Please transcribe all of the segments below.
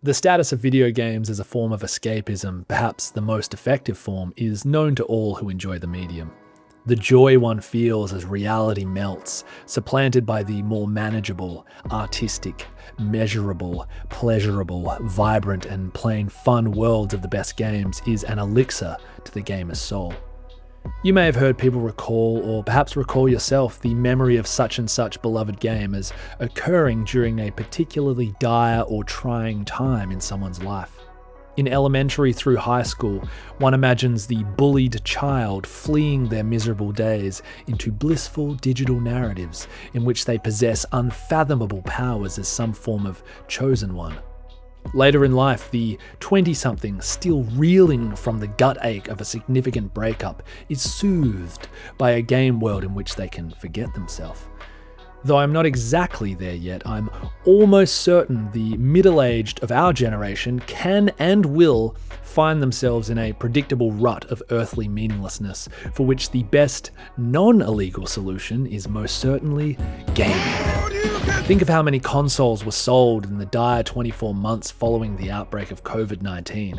The status of video games as a form of escapism, perhaps the most effective form, is known to all who enjoy the medium. The joy one feels as reality melts, supplanted by the more manageable, artistic, measurable, pleasurable, vibrant and plain fun worlds of the best games, is an elixir to the gamer's soul. You may have heard people recall, or perhaps recall yourself, the memory of such and such beloved game as occurring during a particularly dire or trying time in someone's life. In elementary through high school, one imagines the bullied child fleeing their miserable days into blissful digital narratives in which they possess unfathomable powers as some form of chosen one. Later in life, the 20-something, still reeling from the gut ache of a significant breakup, is soothed by a game world in which they can forget themselves. Though I'm not exactly there yet, I'm almost certain the middle-aged of our generation can and will find themselves in a predictable rut of earthly meaninglessness, for which the best non-illegal solution is most certainly gaming. Think of how many consoles were sold in the dire 24 months following the outbreak of COVID-19.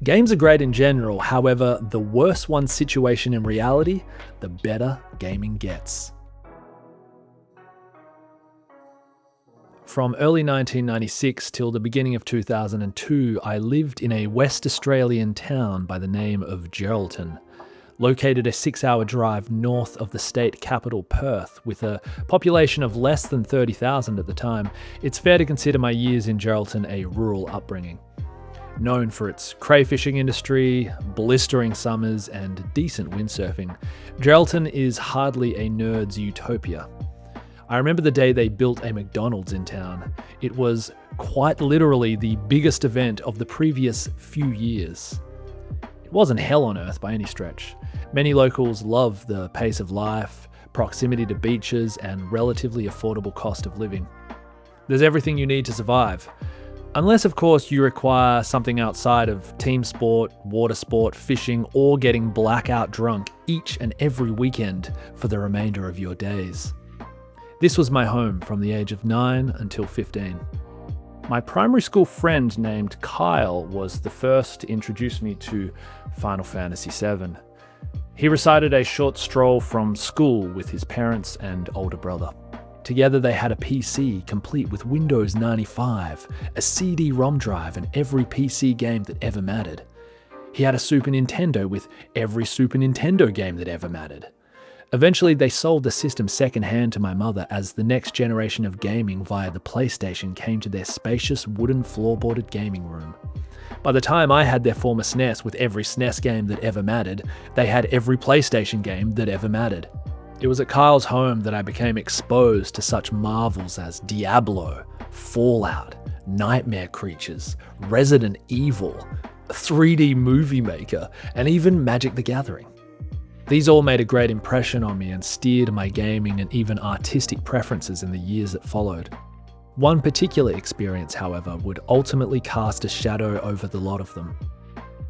Games are great in general, however, the worse one's situation in reality, the better gaming gets. From early 1996 till the beginning of 2002, I lived in a West Australian town by the name of Geraldton. Located a 6-hour drive north of the state capital Perth, with a population of less than 30,000 at the time, it's fair to consider my years in Geraldton a rural upbringing. Known for its crayfishing industry, blistering summers, and decent windsurfing, Geraldton is hardly a nerd's utopia. I remember the day they built a McDonald's in town. It was quite literally the biggest event of the previous few years. It wasn't hell on earth by any stretch. Many locals love the pace of life, proximity to beaches, and relatively affordable cost of living. There's everything you need to survive. Unless, of course, you require something outside of team sport, water sport, fishing, or getting blackout drunk each and every weekend for the remainder of your days. This was my home from the age of 9 until 15. My primary school friend named Kyle was the first to introduce me to Final Fantasy VII. He recited a short stroll from school with his parents and older brother. Together they had a PC complete with Windows 95, a CD-ROM drive and every PC game that ever mattered. He had a Super Nintendo with every Super Nintendo game that ever mattered. Eventually, they sold the system secondhand to my mother as the next generation of gaming via the PlayStation came to their spacious wooden floorboarded gaming room. By the time I had their former SNES with every SNES game that ever mattered, they had every PlayStation game that ever mattered. It was at Kyle's home that I became exposed to such marvels as Diablo, Fallout, Nightmare Creatures, Resident Evil, 3D Movie Maker, and even Magic the Gathering. These all made a great impression on me and steered my gaming and even artistic preferences in the years that followed. One particular experience, however, would ultimately cast a shadow over the lot of them.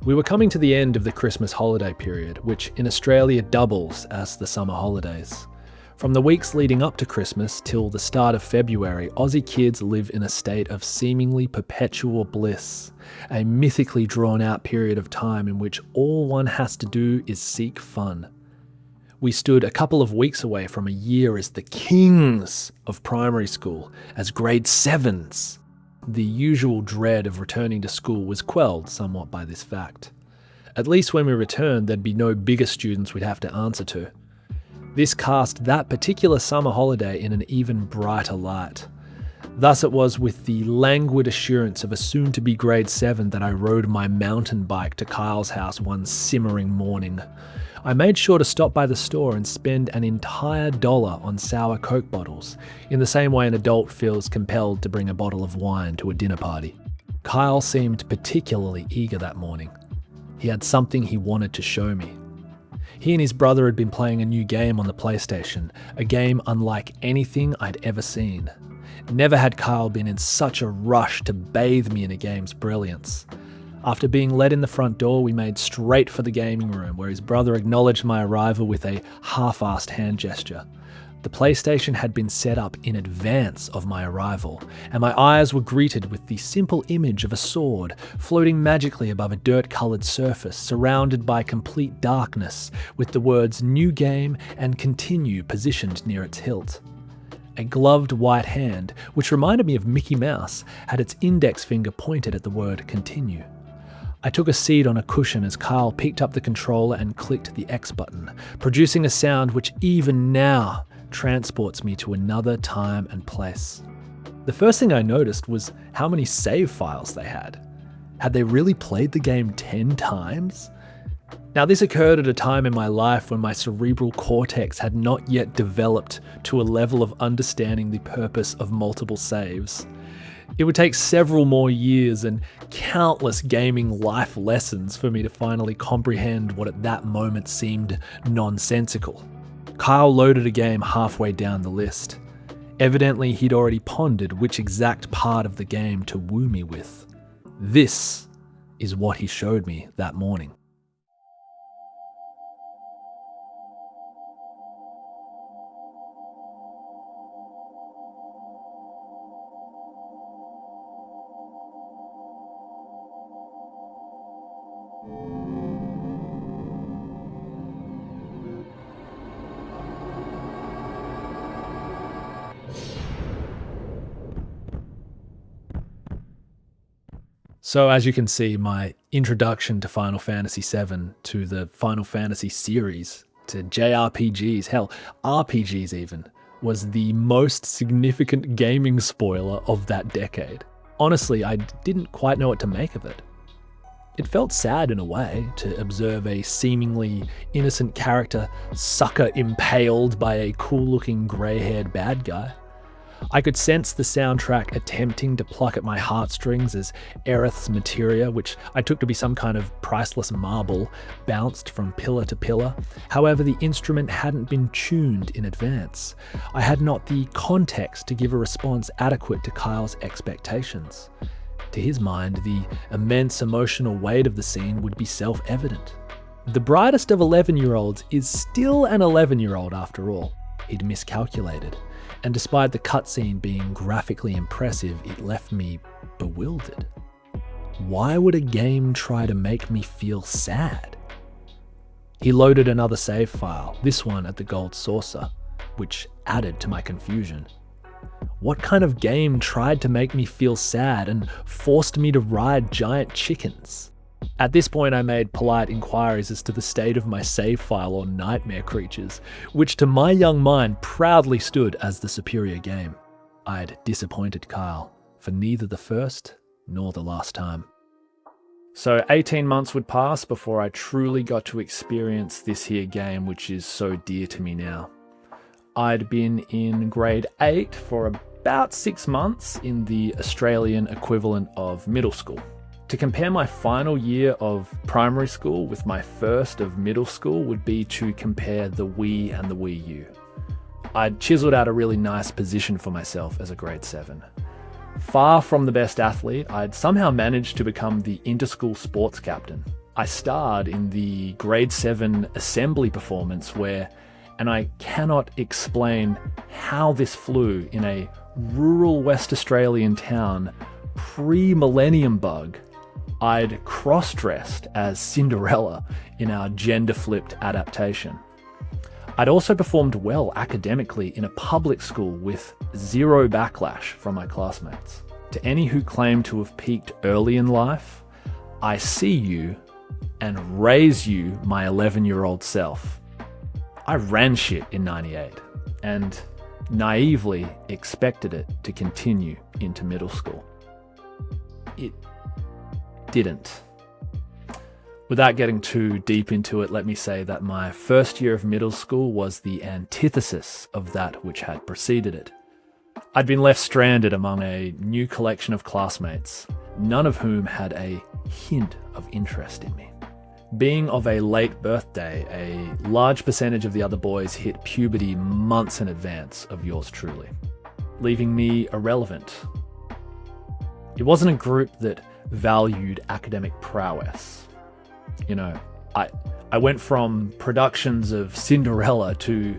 We were coming to the end of the Christmas holiday period, which in Australia doubles as the summer holidays. From the weeks leading up to Christmas till the start of February, Aussie kids live in a state of seemingly perpetual bliss, a mythically drawn out period of time in which all one has to do is seek fun. We stood a couple of weeks away from a year as the kings of primary school, as grade 7s. The usual dread of returning to school was quelled somewhat by this fact. At least when we returned, there'd be no bigger students we'd have to answer to. This cast that particular summer holiday in an even brighter light. Thus it was with the languid assurance of a soon-to-be grade 7 that I rode my mountain bike to Kyle's house one simmering morning. I made sure to stop by the store and spend an entire $1 on sour Coke bottles, in the same way an adult feels compelled to bring a bottle of wine to a dinner party. Kyle seemed particularly eager that morning. He had something he wanted to show me. He and his brother had been playing a new game on the PlayStation, a game unlike anything I'd ever seen. Never had Kyle been in such a rush to bathe me in a game's brilliance. After being let in the front door, we made straight for the gaming room, where his brother acknowledged my arrival with a half-assed hand gesture. The PlayStation had been set up in advance of my arrival, and my eyes were greeted with the simple image of a sword floating magically above a dirt-coloured surface surrounded by complete darkness, with the words "New Game" and "Continue" positioned near its hilt. A gloved white hand, which reminded me of Mickey Mouse, had its index finger pointed at the word "Continue." I took a seat on a cushion as Kyle picked up the controller and clicked the X button, producing a sound which even now transports me to another time and place. The first thing I noticed was how many save files they had. Had they really played the game 10 times? Now, this occurred at a time in my life when my cerebral cortex had not yet developed to a level of understanding the purpose of multiple saves. It would take several more years and countless gaming life lessons for me to finally comprehend what at that moment seemed nonsensical. Kyle loaded a game halfway down the list. Evidently, he'd already pondered which exact part of the game to woo me with. This is what he showed me that morning. So as you can see, my introduction to Final Fantasy VII, to the Final Fantasy series, to JRPGs, hell, RPGs even, was the most significant gaming spoiler of that decade. Honestly, I didn't quite know what to make of it. It felt sad in a way to observe a seemingly innocent character sucker impaled by a cool-looking grey-haired bad guy. I could sense the soundtrack attempting to pluck at my heartstrings as Aerith's materia, which I took to be some kind of priceless marble, bounced from pillar to pillar. However, the instrument hadn't been tuned in advance. I had not the context to give a response adequate to Kyle's expectations. To his mind, the immense emotional weight of the scene would be self-evident. The brightest of 11-year-olds is still an 11-year-old after all. He'd miscalculated. And despite the cutscene being graphically impressive, it left me bewildered. Why would a game try to make me feel sad? He loaded another save file, this one at the Gold Saucer, which added to my confusion. What kind of game tried to make me feel sad and forced me to ride giant chickens? At this point, I made polite inquiries as to the state of my save file on Nightmare Creatures, which to my young mind proudly stood as the superior game. I'd disappointed Kyle, for neither the first nor the last time. So 18 months would pass before I truly got to experience this here game, which is so dear to me now. I'd been in grade 8 for about 6 months in the Australian equivalent of middle school. To compare my final year of primary school with my first of middle school would be to compare the Wii and the Wii U. I'd chiseled out a really nice position for myself as a grade 7. Far from the best athlete, I'd somehow managed to become the inter-school sports captain. I starred in the grade 7 assembly performance where, and I cannot explain how this flew in a rural West Australian town pre-millennium bug, I'd cross-dressed as Cinderella in our gender-flipped adaptation. I'd also performed well academically in a public school with zero backlash from my classmates. To any who claim to have peaked early in life, I see you and raise you my 11-year-old self. I ran shit in '98 and naively expected it to continue into middle school. It didn't. Without getting too deep into it, let me say that my first year of middle school was the antithesis of that which had preceded it. I'd been left stranded among a new collection of classmates, none of whom had a hint of interest in me. Being of a late birthday, a large percentage of the other boys hit puberty months in advance of yours truly, leaving me irrelevant. It wasn't a group that valued academic prowess. You know, I went from productions of Cinderella to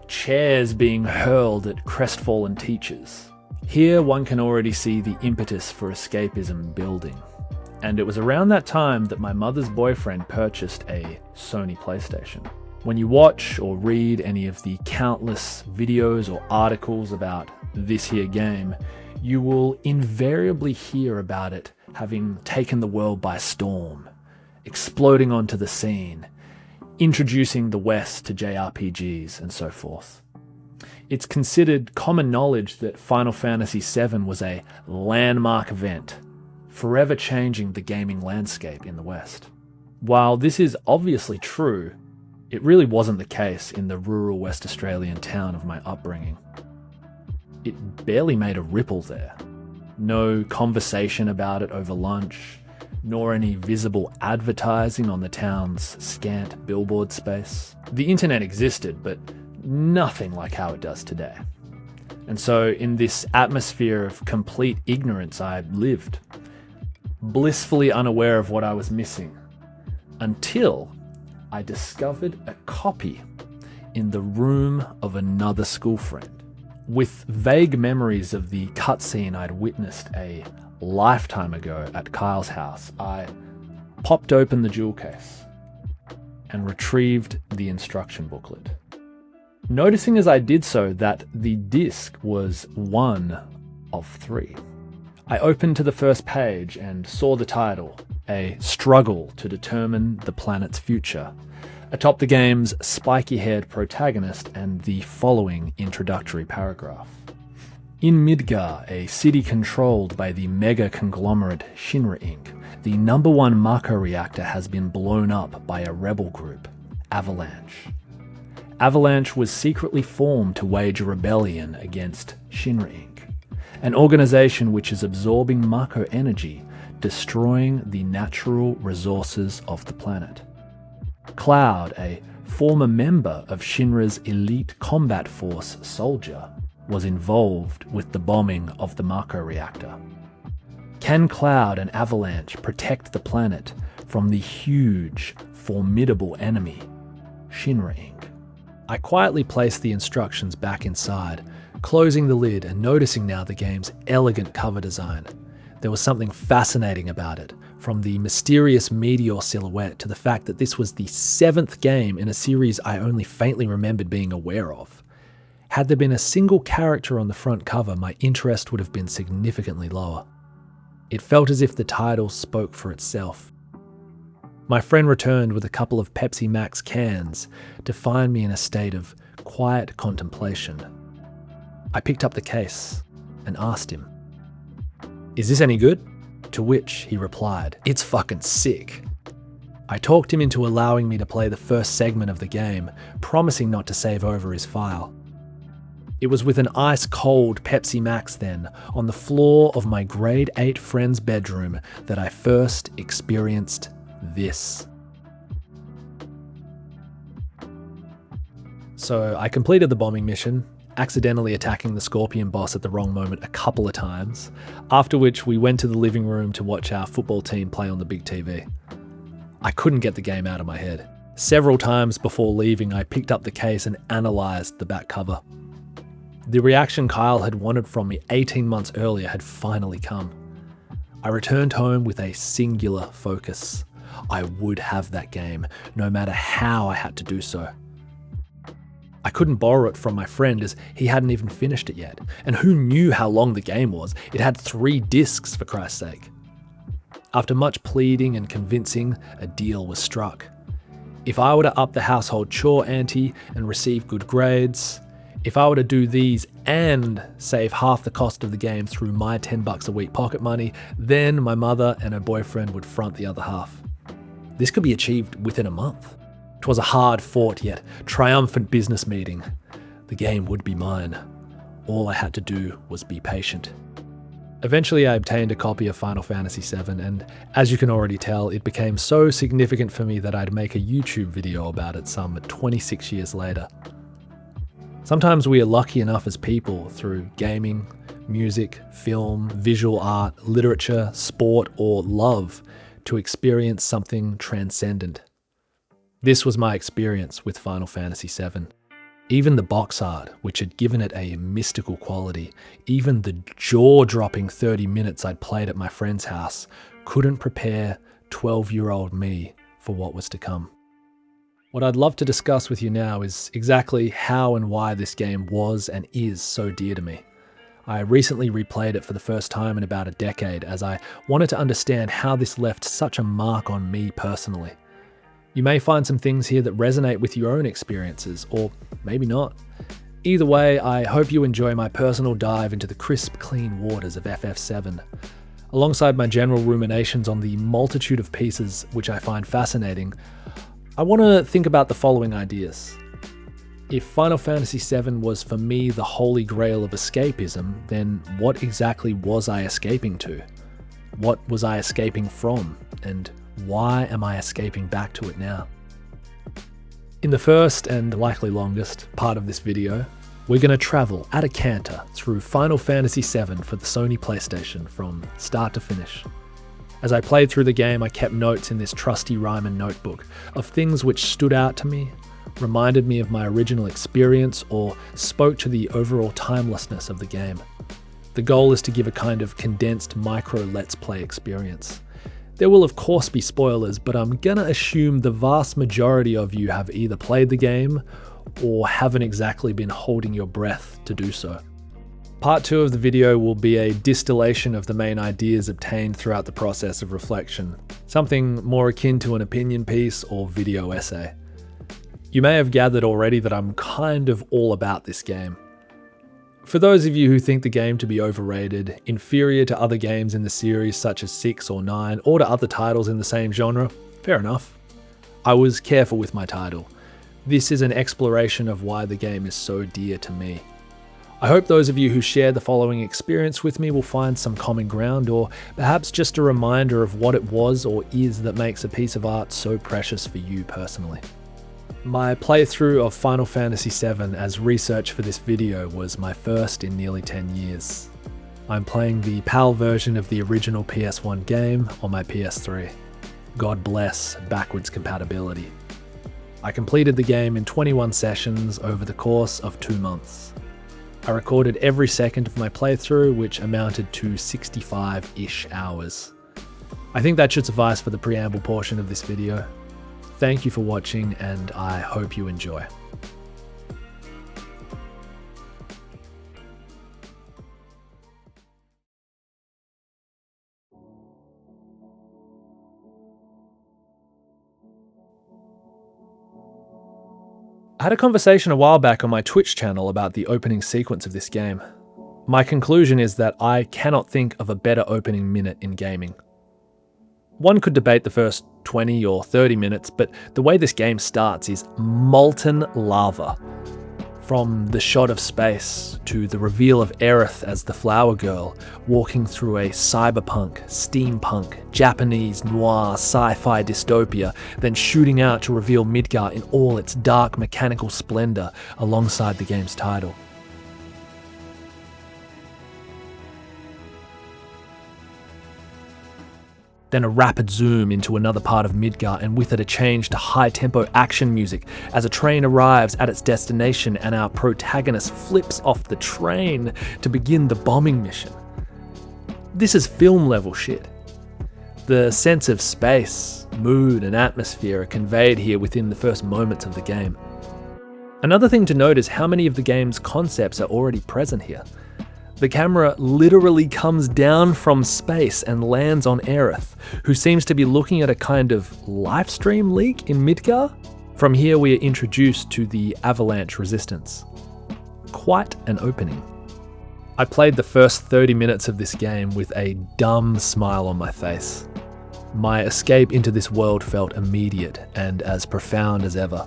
chairs being hurled at crestfallen teachers. Here one can already see the impetus for escapism building. And it was around that time that my mother's boyfriend purchased a Sony PlayStation. When you watch or read any of the countless videos or articles about this here game, you will invariably hear about it having taken the world by storm, exploding onto the scene, introducing the West to JRPGs and so forth. It's considered common knowledge that Final Fantasy VII was a landmark event, forever changing the gaming landscape in the West. While this is obviously true, it really wasn't the case in the rural West Australian town of my upbringing. It barely made a ripple there. No conversation about it over lunch, nor any visible advertising on the town's scant billboard space. The internet existed, but nothing like how it does today. And so in this atmosphere of complete ignorance I lived, blissfully unaware of what I was missing, until I discovered a copy in the room of another school friend. With vague memories of the cutscene I'd witnessed a lifetime ago at Kyle's house, I popped open the jewel case and retrieved the instruction booklet. Noticing as I did so that the disc was one of 3. I opened to the first page and saw the title, A Struggle to Determine the Planet's Future, atop the game's spiky-haired protagonist and the following introductory paragraph. In Midgar, a city controlled by the mega conglomerate Shinra Inc., the #1 Mako reactor has been blown up by a rebel group, Avalanche. Avalanche was secretly formed to wage a rebellion against Shinra Inc., an organization which is absorbing Mako energy, destroying the natural resources of the planet. Cloud, a former member of Shinra's elite combat force soldier, was involved with the bombing of the Mako reactor. Can Cloud and Avalanche protect the planet from the huge, formidable enemy, Shinra Inc.? I quietly placed the instructions back inside, closing the lid and noticing now the game's elegant cover design. There was something fascinating about it, from the mysterious meteor silhouette to the fact that this was the 7th game in a series I only faintly remembered being aware of. Had there been a single character on the front cover, my interest would have been significantly lower. It felt as if the title spoke for itself. My friend returned with a couple of Pepsi Max cans to find me in a state of quiet contemplation. I picked up the case and asked him, "Is this any good?" To which he replied, "It's fucking sick." I talked him into allowing me to play the first segment of the game, promising not to save over his file. It was with an ice-cold Pepsi Max then, on the floor of my grade 8 friend's bedroom, that I first experienced this. So I completed the bombing mission, accidentally attacking the Scorpion boss at the wrong moment a couple of times, after which we went to the living room to watch our football team play on the big TV. I couldn't get the game out of my head. Several times before leaving, I picked up the case and analysed the back cover. The reaction Kyle had wanted from me 18 months earlier had finally come. I returned home with a singular focus. I would have that game, no matter how I had to do so. I couldn't borrow it from my friend as he hadn't even finished it yet, and who knew how long the game was? It had 3 discs, for Christ's sake. After much pleading and convincing, a deal was struck. If I were to up the household chore ante and receive good grades, if I were to do these and save half the cost of the game through my $10 a week pocket money, then my mother and her boyfriend would front the other half. This could be achieved within a month. 'Twas a hard-fought yet triumphant business meeting. The game would be mine. All I had to do was be patient. Eventually I obtained a copy of Final Fantasy VII, and as you can already tell, it became so significant for me that I'd make a YouTube video about it some 26 years later. Sometimes we are lucky enough as people through gaming, music, film, visual art, literature, sport, or love to experience something transcendent. This was my experience with Final Fantasy VII. Even the box art, which had given it a mystical quality, even the jaw-dropping 30 minutes I'd played at my friend's house, couldn't prepare 12-year-old me for what was to come. What I'd love to discuss with you now is exactly how and why this game was and is so dear to me. I recently replayed it for the first time in about a decade, as I wanted to understand how this left such a mark on me personally. You may find some things here that resonate with your own experiences, or maybe not. Either way, I hope you enjoy my personal dive into the crisp, clean waters of FF7. Alongside my general ruminations on the multitude of pieces which I find fascinating, I want to think about the following ideas. If Final Fantasy VII was for me the holy grail of escapism, then what exactly was I escaping to? What was I escaping from? And why am I escaping back to it now? In the first, and likely longest, part of this video, we're going to travel at a canter through Final Fantasy VII for the Sony PlayStation from start to finish. As I played through the game, I kept notes in this trusty Ryman notebook of things which stood out to me, reminded me of my original experience, or spoke to the overall timelessness of the game. The goal is to give a kind of condensed micro Let's Play experience. There will of course be spoilers, but I'm gonna assume the vast majority of you have either played the game or haven't exactly been holding your breath to do so. Part 2 of the video will be a distillation of the main ideas obtained throughout the process of reflection, something more akin to an opinion piece or video essay. You may have gathered already that I'm kind of all about this game. For those of you who think the game to be overrated, inferior to other games in the series such as 6 or 9, or to other titles in the same genre, fair enough. I was careful with my title. This is an exploration of why the game is so dear to me. I hope those of you who share the following experience with me will find some common ground, or perhaps just a reminder of what it was or is that makes a piece of art so precious for you personally. My playthrough of Final Fantasy VII as research for this video was my first in nearly 10 years. I'm playing the PAL version of the original PS1 game on my PS3. God bless backwards compatibility. I completed the game in 21 sessions over the course of 2 months. I recorded every second of my playthrough, which amounted to 65-ish hours. I think that should suffice for the preamble portion of this video. Thank you for watching, and I hope you enjoy. I had a conversation a while back on my Twitch channel about the opening sequence of this game. My conclusion is that I cannot think of a better opening minute in gaming. One could debate the first 20 or 30 minutes, but the way this game starts is molten lava. From the shot of space to the reveal of Aerith as the flower girl, walking through a cyberpunk, steampunk, Japanese noir sci-fi dystopia, then shooting out to reveal Midgar in all its dark mechanical splendor alongside the game's title. Then a rapid zoom into another part of Midgar, and with it a change to high-tempo action music as a train arrives at its destination and our protagonist flips off the train to begin the bombing mission. This is film-level shit. The sense of space, mood, and atmosphere are conveyed here within the first moments of the game. Another thing to note is how many of the game's concepts are already present here. The camera literally comes down from space and lands on Aerith, who seems to be looking at a kind of livestream leak in Midgar. From here we are introduced to the avalanche resistance. Quite an opening. I played the first 30 minutes of this game with a dumb smile on my face. My escape into this world felt immediate and as profound as ever.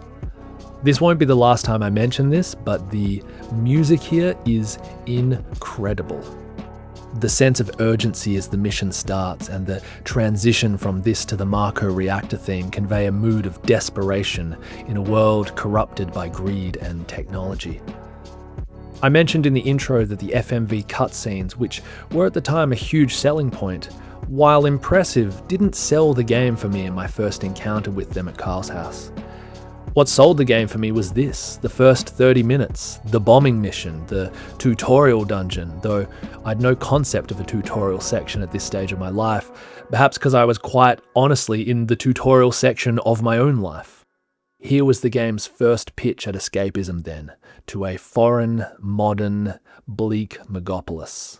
This won't be the last time I mention this, but the music here is incredible. The sense of urgency as the mission starts and the transition from this to the Marco reactor theme convey a mood of desperation in a world corrupted by greed and technology. I mentioned in the intro that the FMV cutscenes, which were at the time a huge selling point, while impressive, didn't sell the game for me in my first encounter with them at Carl's house. What sold the game for me was this: the first 30 minutes, the bombing mission, the tutorial dungeon, though I'd no concept of a tutorial section at this stage of my life, perhaps because I was quite honestly in the tutorial section of my own life. Here was the game's first pitch at escapism then, to a foreign, modern, bleak megapolis.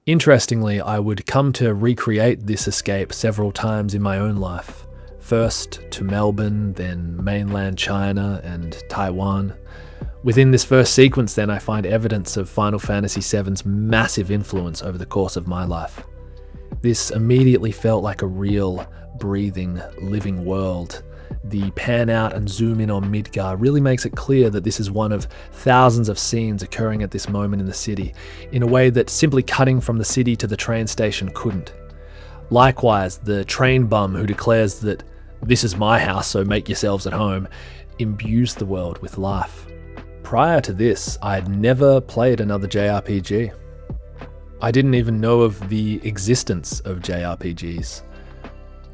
Interestingly, I would come to recreate this escape several times in my own life. First to Melbourne, then mainland China and Taiwan. Within this first sequence then, I find evidence of Final Fantasy VII's massive influence over the course of my life. This immediately felt like a real, breathing, living world. The pan out and zoom in on Midgar really makes it clear that this is one of thousands of scenes occurring at this moment in the city, in a way that simply cutting from the city to the train station couldn't. Likewise, the train bum who declares that "this is my house, so make yourselves at home," imbues the world with life. Prior to this, I had never played another JRPG. I didn't even know of the existence of JRPGs.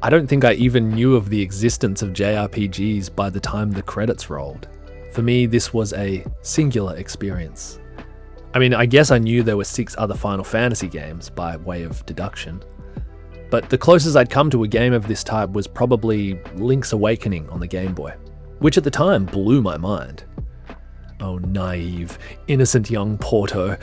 I don't think I even knew of the existence of JRPGs by the time the credits rolled. For me, this was a singular experience. I mean, I guess I knew there were 6 other Final Fantasy games by way of deduction. But the closest I'd come to a game of this type was probably Link's Awakening on the Game Boy, which at the time blew my mind. Oh, naive, innocent young Porto.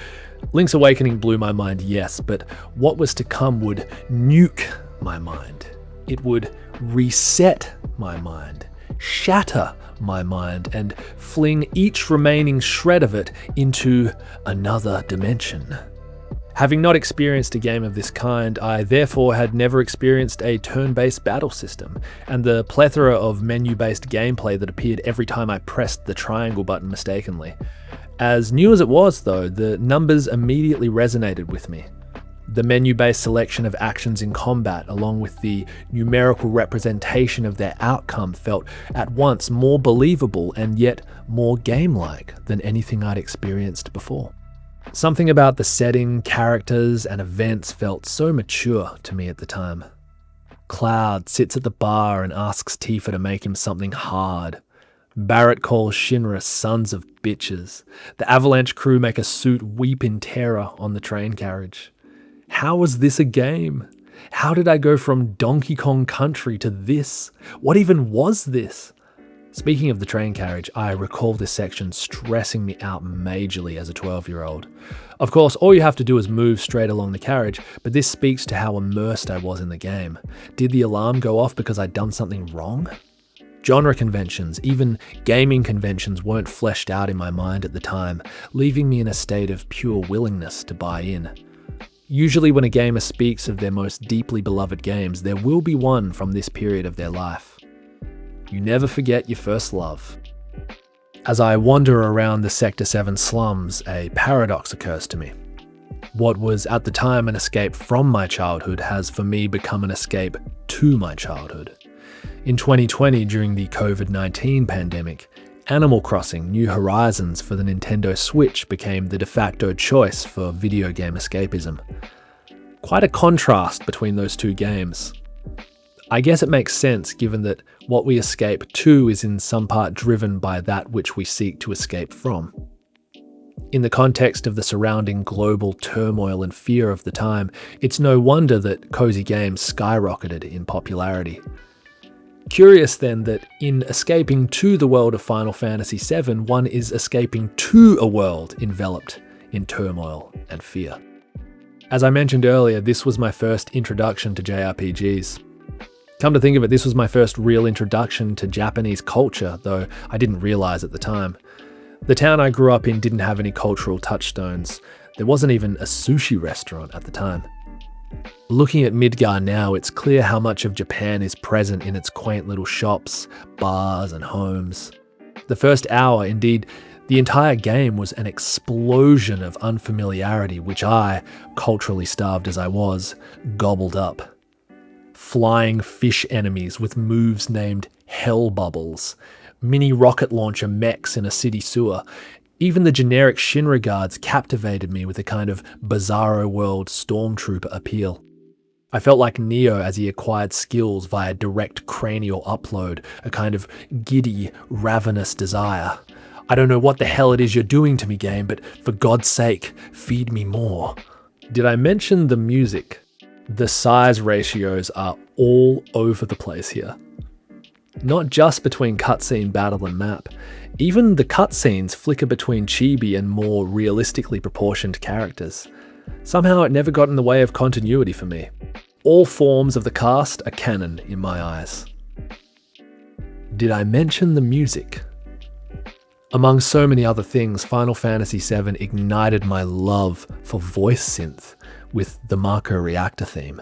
Link's Awakening blew my mind, yes, but what was to come would nuke my mind. It would reset my mind, shatter my mind, and fling each remaining shred of it into another dimension. Having not experienced a game of this kind, I therefore had never experienced a turn-based battle system, and the plethora of menu-based gameplay that appeared every time I pressed the triangle button mistakenly. As new as it was though, the numbers immediately resonated with me. The menu-based selection of actions in combat, along with the numerical representation of their outcome, felt at once more believable and yet more game-like than anything I'd experienced before. Something about the setting, characters, and events felt so mature to me at the time. Cloud sits at the bar and asks Tifa to make him something hard. Barrett calls Shinra sons of bitches. The Avalanche crew make a suit weep in terror on the train carriage. How was this a game? How did I go from Donkey Kong Country to this? What even was this? Speaking of the train carriage, I recall this section stressing me out majorly as a 12-year-old. Of course, all you have to do is move straight along the carriage, but this speaks to how immersed I was in the game. Did the alarm go off because I'd done something wrong? Genre conventions, even gaming conventions, weren't fleshed out in my mind at the time, leaving me in a state of pure willingness to buy in. Usually when a gamer speaks of their most deeply beloved games, there will be one from this period of their life. You never forget your first love. As I wander around the Sector 7 slums, a paradox occurs to me. What was at the time an escape from my childhood has for me become an escape to my childhood. In 2020, during the COVID-19 pandemic, Animal Crossing: New Horizons for the Nintendo Switch became the de facto choice for video game escapism. Quite a contrast between those two games. I guess it makes sense given that what we escape to is in some part driven by that which we seek to escape from. In the context of the surrounding global turmoil and fear of the time, it's no wonder that cozy games skyrocketed in popularity. Curious then that in escaping to the world of Final Fantasy VII, one is escaping to a world enveloped in turmoil and fear. As I mentioned earlier, this was my first introduction to JRPGs. Come to think of it, this was my first real introduction to Japanese culture, though I didn't realize at the time. The town I grew up in didn't have any cultural touchstones. There wasn't even a sushi restaurant at the time. Looking at Midgar now, it's clear how much of Japan is present in its quaint little shops, bars, and homes. The first hour, indeed, the entire game was an explosion of unfamiliarity which I, culturally starved as I was, gobbled up. Flying fish enemies with moves named Hell Bubbles, mini rocket launcher mechs in a city sewer. Even the generic Shinra guards captivated me with a kind of bizarro world stormtrooper appeal. I felt like Neo as he acquired skills via direct cranial upload, a kind of giddy, ravenous desire. I don't know what the hell it is you're doing to me, game, but for God's sake, feed me more. Did I mention the music? The size ratios are all over the place here. Not just between cutscene, battle, and map. Even the cutscenes flicker between chibi and more realistically proportioned characters. Somehow it never got in the way of continuity for me. All forms of the cast are canon in my eyes. Did I mention the music? Among so many other things, Final Fantasy VII ignited my love for voice synth with the Marco Reactor theme.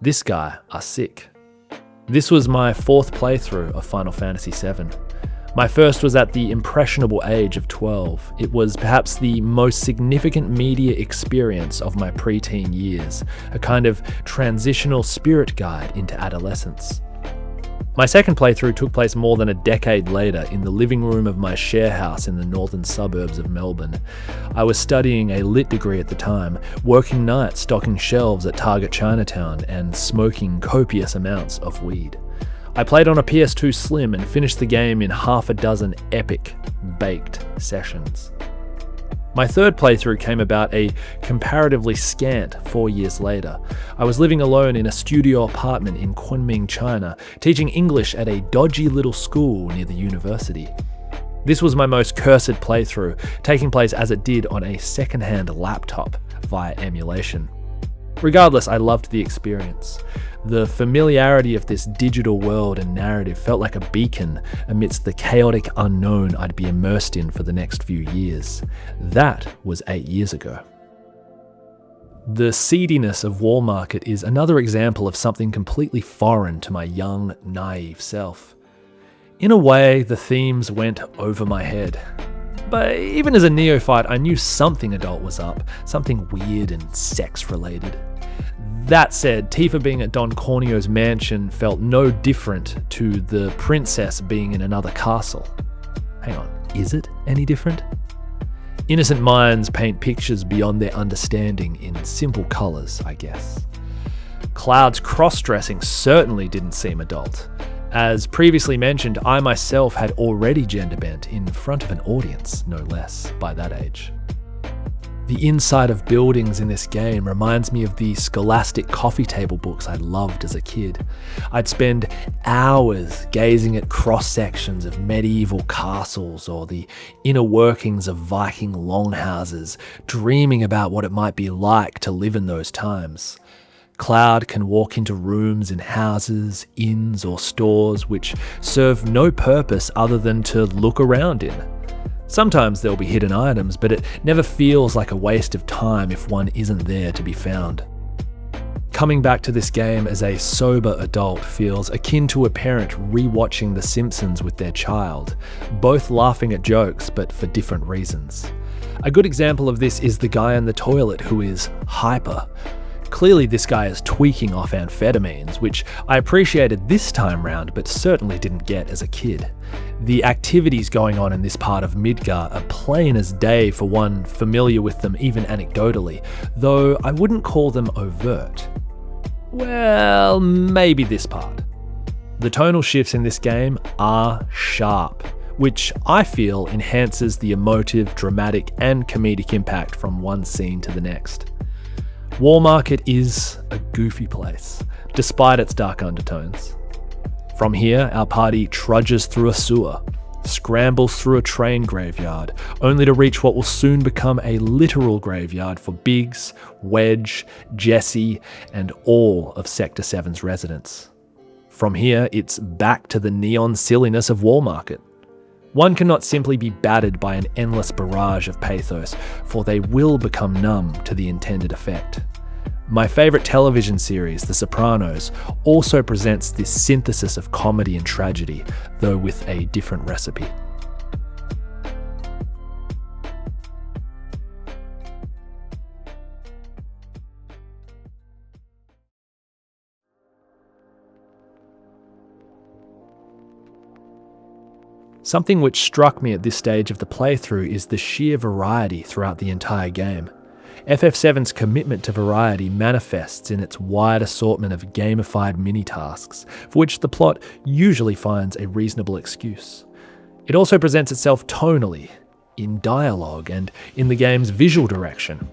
This guy are sick. This was my fourth playthrough of Final Fantasy VII. My first was at the impressionable age of 12. It was perhaps the most significant media experience of my preteen years, a kind of transitional spirit guide into adolescence. My second playthrough took place more than a decade later in the living room of my share house in the northern suburbs of Melbourne. I was studying a lit degree at the time, working nights stocking shelves at Target Chinatown and smoking copious amounts of weed. I played on a PS2 Slim and finished the game in half a dozen epic, baked sessions. My third playthrough came about a comparatively scant 4 years later. I was living alone in a studio apartment in Kunming, China, teaching English at a dodgy little school near the university. This was my most cursed playthrough, taking place as it did on a second-hand laptop via emulation. Regardless, I loved the experience. The familiarity of this digital world and narrative felt like a beacon amidst the chaotic unknown I'd be immersed in for the next few years. That was 8 years ago. The seediness of Wall Market is another example of something completely foreign to my young, naive self. In a way, the themes went over my head. But even as a neophyte, I knew something adult was up, something weird and sex-related. That said, Tifa being at Don Corneo's mansion felt no different to the princess being in another castle. Hang on, is it any different? Innocent minds paint pictures beyond their understanding in simple colours, I guess. Cloud's cross-dressing certainly didn't seem adult. As previously mentioned, I myself had already gender bent in front of an audience, no less, by that age. The inside of buildings in this game reminds me of the scholastic coffee table books I loved as a kid. I'd spend hours gazing at cross-sections of medieval castles or the inner workings of Viking longhouses, dreaming about what it might be like to live in those times. Cloud can walk into rooms in houses, inns, or stores which serve no purpose other than to look around in. Sometimes there'll be hidden items, but it never feels like a waste of time if one isn't there to be found. Coming back to this game as a sober adult feels akin to a parent rewatching The Simpsons with their child, both laughing at jokes but for different reasons. A good example of this is the guy in the toilet who is hyper. Clearly this guy is tweaking off amphetamines, which I appreciated this time round but certainly didn't get as a kid. The activities going on in this part of Midgar are plain as day for one familiar with them even anecdotally, though I wouldn't call them overt. Well, maybe this part. The tonal shifts in this game are sharp, which I feel enhances the emotive, dramatic, and comedic impact from one scene to the next. Wall Market is a goofy place, despite its dark undertones. From here, our party trudges through a sewer, scrambles through a train graveyard, only to reach what will soon become a literal graveyard for Biggs, Wedge, Jesse, and all of Sector 7's residents. From here, it's back to the neon silliness of Wall Market. One cannot simply be battered by an endless barrage of pathos, for they will become numb to the intended effect. My favourite television series, The Sopranos, also presents this synthesis of comedy and tragedy, though with a different recipe. Something which struck me at this stage of the playthrough is the sheer variety throughout the entire game. FF7's commitment to variety manifests in its wide assortment of gamified mini-tasks, for which the plot usually finds a reasonable excuse. It also presents itself tonally, in dialogue, and in the game's visual direction.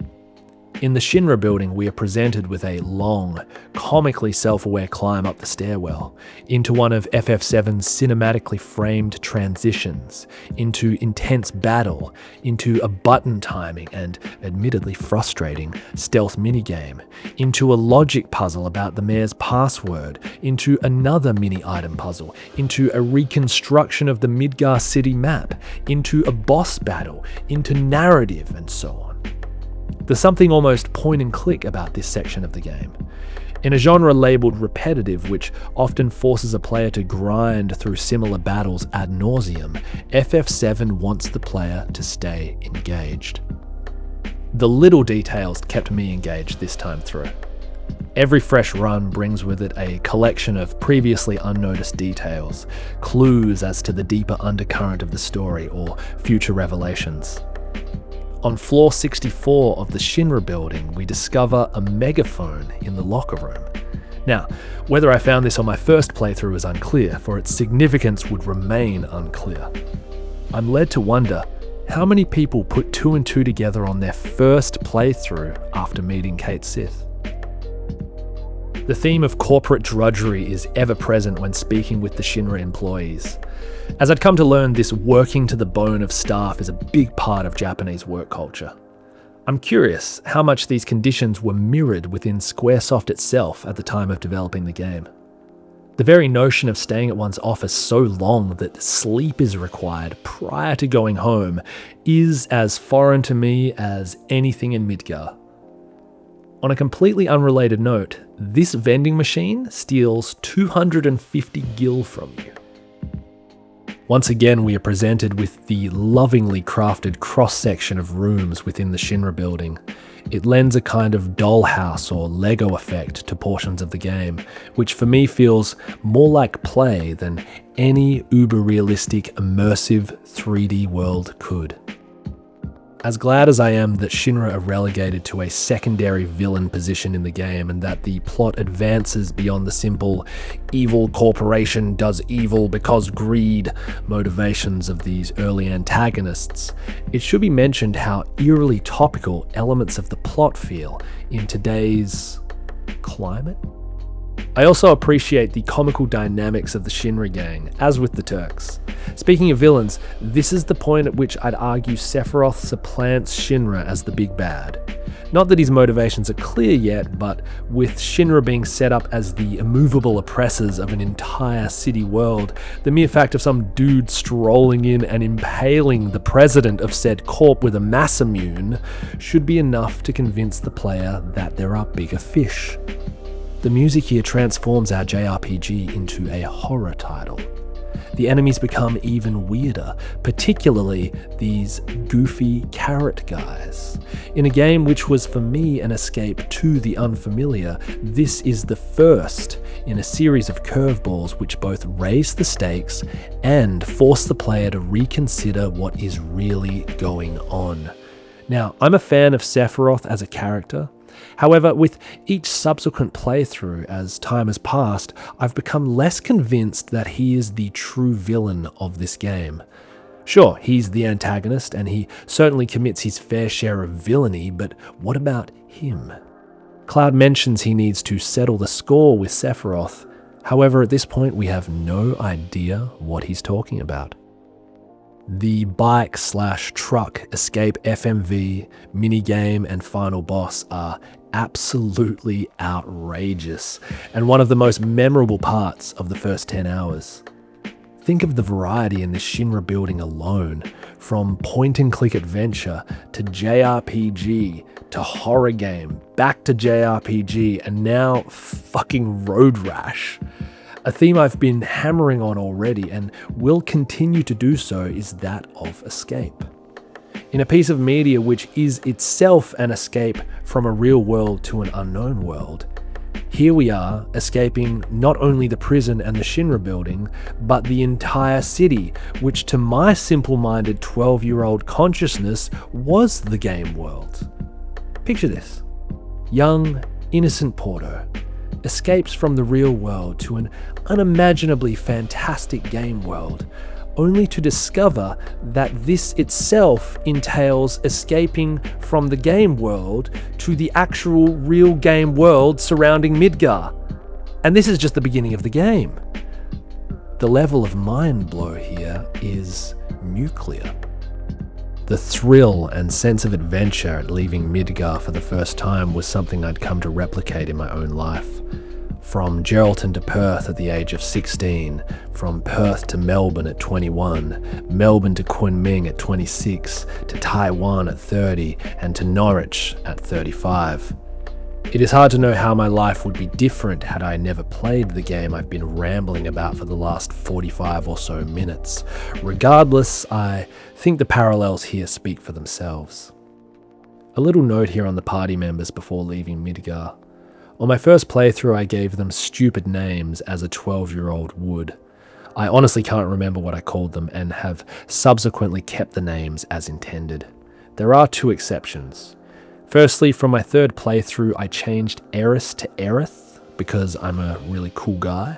In the Shinra building, we are presented with a long, comically self-aware climb up the stairwell, into one of FF7's cinematically framed transitions, into intense battle, into a button timing and admittedly frustrating stealth minigame, into a logic puzzle about the mayor's password, into another mini-item puzzle, into a reconstruction of the Midgar city map, into a boss battle, into narrative, and so on. There's something almost point and click about this section of the game. In a genre labelled repetitive, which often forces a player to grind through similar battles ad nauseum, FF7 wants the player to stay engaged. The little details kept me engaged this time through. Every fresh run brings with it a collection of previously unnoticed details, clues as to the deeper undercurrent of the story or future revelations. On floor 64 of the Shinra building, we discover a megaphone in the locker room. Now, whether I found this on my first playthrough is unclear, for its significance would remain unclear. I'm led to wonder how many people put 2 and 2 together on their first playthrough after meeting Kate Sith. The theme of corporate drudgery is ever present when speaking with the Shinra employees. As I'd come to learn, this working to the bone of staff is a big part of Japanese work culture. I'm curious how much these conditions were mirrored within Squaresoft itself at the time of developing the game. The very notion of staying at one's office so long that sleep is required prior to going home is as foreign to me as anything in Midgar. On a completely unrelated note, this vending machine steals 250 gil from you. Once again, we are presented with the lovingly crafted cross-section of rooms within the Shinra building. It lends a kind of dollhouse or Lego effect to portions of the game, which for me feels more like play than any uber-realistic, immersive 3D world could. As glad as I am that Shinra are relegated to a secondary villain position in the game and that the plot advances beyond the simple evil corporation does evil because greed motivations of these early antagonists, it should be mentioned how eerily topical elements of the plot feel in today's climate. I also appreciate the comical dynamics of the Shinra gang, as with the Turks. Speaking of villains, this is the point at which I'd argue Sephiroth supplants Shinra as the big bad. Not that his motivations are clear yet, but with Shinra being set up as the immovable oppressors of an entire city world, the mere fact of some dude strolling in and impaling the president of said corp with a Masamune should be enough to convince the player that there are bigger fish. The music here transforms our JRPG into a horror title. The enemies become even weirder, particularly these goofy carrot guys. In a game which was for me an escape to the unfamiliar, this is the first in a series of curveballs which both raise the stakes and force the player to reconsider what is really going on. Now, I'm a fan of Sephiroth as a character. However, with each subsequent playthrough as time has passed, I've become less convinced that he is the true villain of this game. Sure, he's the antagonist and he certainly commits his fair share of villainy, but what about him? Cloud mentions he needs to settle the score with Sephiroth. However, at this point we have no idea what he's talking about. The bike/truck escape FMV, minigame, and final boss are absolutely outrageous, and one of the most memorable parts of the first 10 hours. Think of the variety in this Shinra building alone, from point-and-click adventure to JRPG to horror game, back to JRPG, and now fucking road rash. A theme I've been hammering on already and will continue to do so is that of escape. In a piece of media which is itself an escape from a real world to an unknown world, Here we are, escaping not only the prison and the Shinra building, but the entire city, which to my simple-minded 12-year-old consciousness was the game world. Picture this. Young, innocent Porto escapes from the real world to an unimaginably fantastic game world, only to discover that this itself entails escaping from the game world to the actual real game world surrounding Midgar. And this is just the beginning of the game. The level of mind blow here is nuclear. The thrill and sense of adventure at leaving Midgar for the first time was something I'd come to replicate in my own life. From Geraldton to Perth at the age of 16, from Perth to Melbourne at 21, Melbourne to Kunming at 26, to Taiwan at 30, and to Norwich at 35. It is hard to know how my life would be different had I never played the game I've been rambling about for the last 45 or so minutes. Regardless, I think the parallels here speak for themselves. A little note here on the party members before leaving Midgar. On my first playthrough, I gave them stupid names as a 12-year-old would. I honestly can't remember what I called them and have subsequently kept the names as intended. There are two exceptions. Firstly, from my third playthrough, I changed Eris to Aerith because I'm a really cool guy.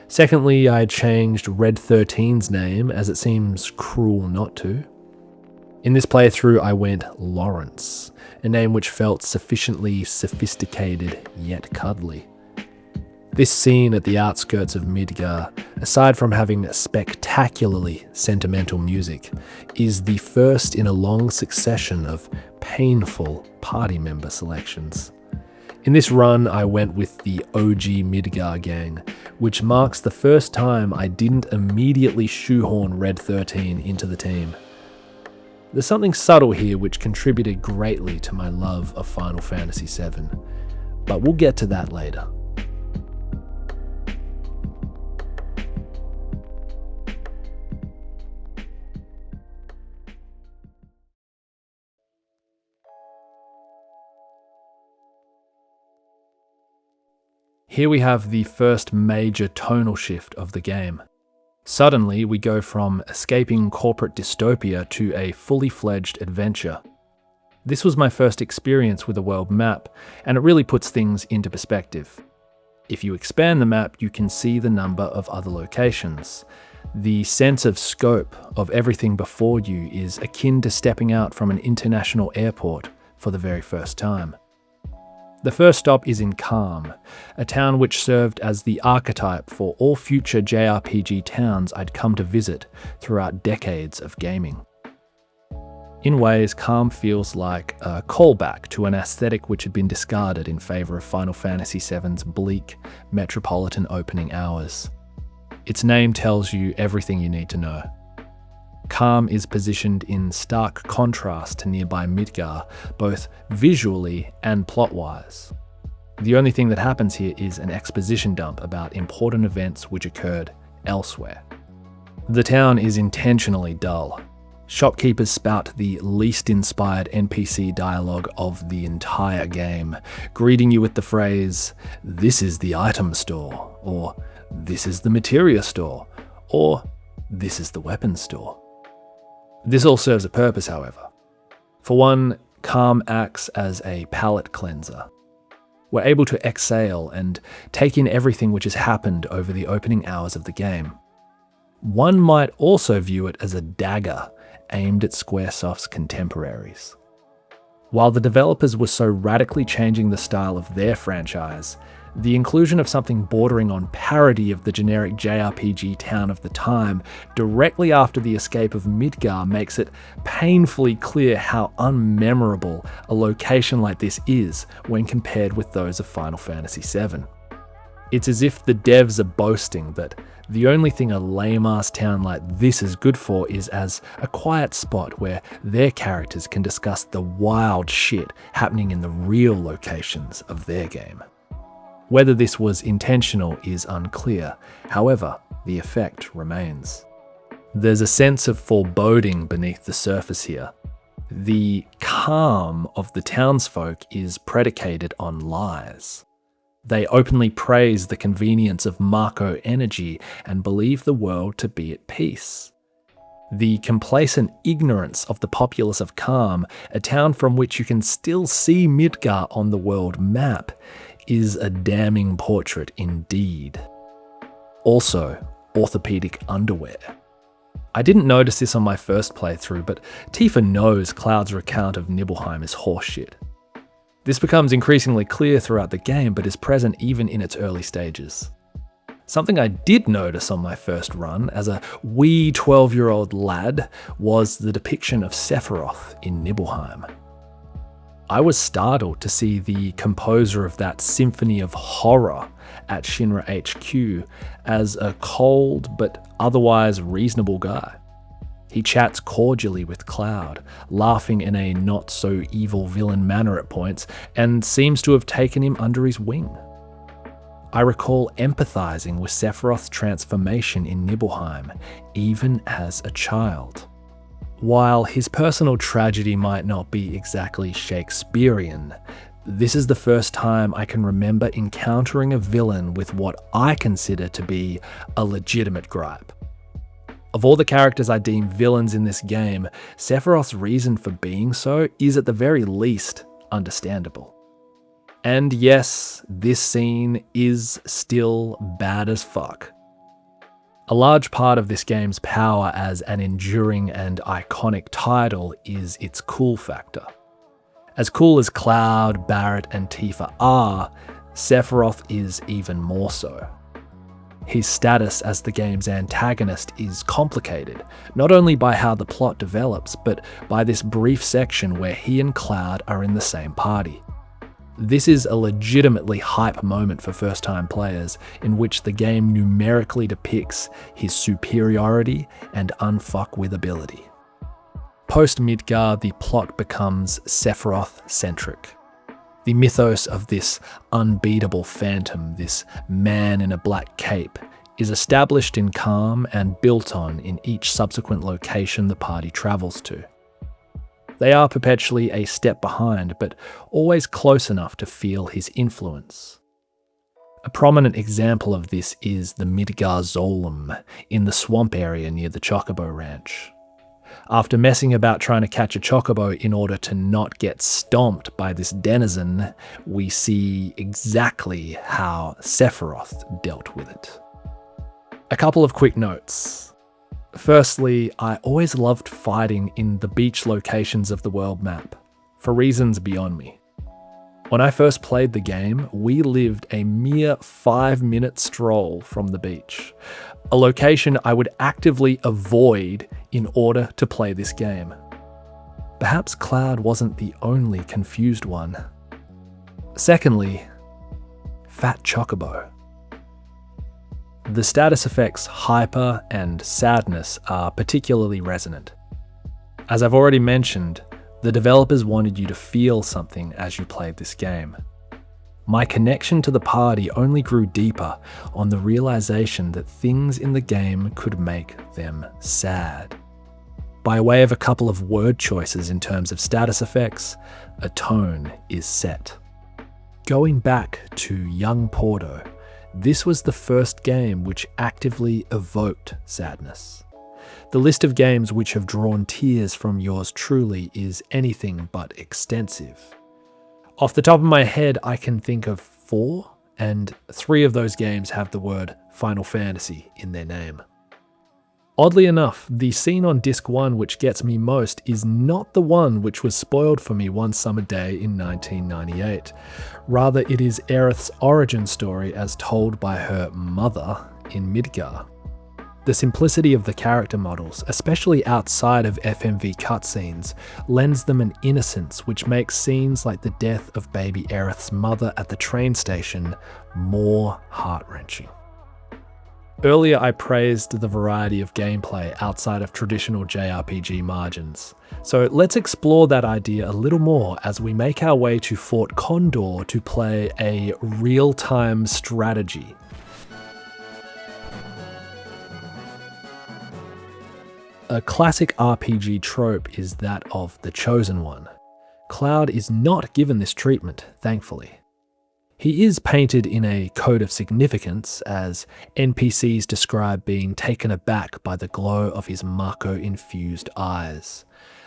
Secondly, I changed Red 13's name as it seems cruel not to. In this playthrough, I went Lawrence, a name which felt sufficiently sophisticated yet cuddly. This scene at the outskirts of Midgar, aside from having spectacularly sentimental music, is the first in a long succession of painful party member selections. In this run, I went with the OG Midgar gang, which marks the first time I didn't immediately shoehorn Red 13 into the team. There's something subtle here which contributed greatly to my love of Final Fantasy VII, but we'll get to that later. Here we have the first major tonal shift of the game. Suddenly, we go from escaping corporate dystopia to a fully fledged adventure. This was my first experience with a world map, and it really puts things into perspective. If you expand the map, you can see the number of other locations. The sense of scope of everything before you is akin to stepping out from an international airport for the very first time. The first stop is in Calm, a town which served as the archetype for all future JRPG towns I'd come to visit throughout decades of gaming. In ways, Calm feels like a callback to an aesthetic which had been discarded in favour of Final Fantasy VII's bleak, metropolitan opening hours. Its name tells you everything you need to know. Calm is positioned in stark contrast to nearby Midgar, both visually and plot-wise. The only thing that happens here is an exposition dump about important events which occurred elsewhere. The town is intentionally dull. Shopkeepers spout the least inspired NPC dialogue of the entire game, greeting you with the phrase, "This is the item store," or "This is the materia store," or "This is the weapons store." This all serves a purpose, however. For one, Calm acts as a palate cleanser. We're able to exhale and take in everything which has happened over the opening hours of the game. One might also view it as a dagger aimed at Squaresoft's contemporaries. While the developers were so radically changing the style of their franchise, the inclusion of something bordering on parody of the generic JRPG town of the time directly after the escape of Midgar makes it painfully clear how unmemorable a location like this is when compared with those of Final Fantasy VII. It's as if the devs are boasting that the only thing a lame-ass town like this is good for is as a quiet spot where their characters can discuss the wild shit happening in the real locations of their game. Whether this was intentional is unclear, however, the effect remains. There's a sense of foreboding beneath the surface here. The calm of the townsfolk is predicated on lies. They openly praise the convenience of Mako energy and believe the world to be at peace. The complacent ignorance of the populace of Calm, a town from which you can still see Midgar on the world map, is a damning portrait indeed. Also, orthopedic underwear. I didn't notice this on my first playthrough, but Tifa knows Cloud's recount of Nibelheim is horseshit. This becomes increasingly clear throughout the game, but is present even in its early stages. Something I did notice on my first run as a wee 12-year-old lad was the depiction of Sephiroth in Nibelheim. I was startled to see the composer of that symphony of horror at Shinra HQ as a cold but otherwise reasonable guy. He chats cordially with Cloud, laughing in a not-so-evil villain manner at points, and seems to have taken him under his wing. I recall empathizing with Sephiroth's transformation in Nibelheim, even as a child. While his personal tragedy might not be exactly Shakespearean, this is the first time I can remember encountering a villain with what I consider to be a legitimate gripe. Of all the characters I deem villains in this game, Sephiroth's reason for being so is at the very least understandable. And yes, this scene is still bad as fuck. A large part of this game's power as an enduring and iconic title is its cool factor. As cool as Cloud, Barret, and Tifa are, Sephiroth is even more so. His status as the game's antagonist is complicated, not only by how the plot develops, but by this brief section where he and Cloud are in the same party. This is a legitimately hype moment for first-time players, in which the game numerically depicts his superiority and unfuckwithability. Post-Midgar, the plot becomes Sephiroth-centric. The mythos of this unbeatable phantom, this man in a black cape, is established in Calm and built on in each subsequent location the party travels to. They are perpetually a step behind, but always close enough to feel his influence. A prominent example of this is the Midgar Zolom in the swamp area near the Chocobo Ranch. After messing about trying to catch a chocobo in order to not get stomped by this denizen, we see exactly how Sephiroth dealt with it. A couple of quick notes. Firstly, I always loved fighting in the beach locations of the world map, for reasons beyond me. When I first played the game, we lived a mere 5-minute stroll from the beach, a location I would actively avoid in order to play this game. Perhaps Cloud wasn't the only confused one. Secondly, Fat Chocobo. The status effects Hyper and Sadness are particularly resonant. As I've already mentioned, the developers wanted you to feel something as you played this game. My connection to the party only grew deeper on the realization that things in the game could make them sad. By way of a couple of word choices in terms of status effects, a tone is set. Going back to young Porto, this was the first game which actively evoked sadness. The list of games which have drawn tears from yours truly is anything but extensive. Off the top of my head, I can think of 4, and 3 of those games have the word Final Fantasy in their name. Oddly enough, the scene on Disc 1 which gets me most is not the one which was spoiled for me one summer day in 1998. Rather, it is Aerith's origin story as told by her mother in Midgar. The simplicity of the character models, especially outside of FMV cutscenes, lends them an innocence which makes scenes like the death of baby Aerith's mother at the train station more heart-wrenching. Earlier I praised the variety of gameplay outside of traditional JRPG margins, so let's explore that idea a little more as we make our way to Fort Condor to play a real-time strategy. A classic RPG trope is that of the Chosen One. Cloud is not given this treatment, thankfully. He is painted in a code of significance, as NPCs describe being taken aback by the glow of his Mako-infused eyes.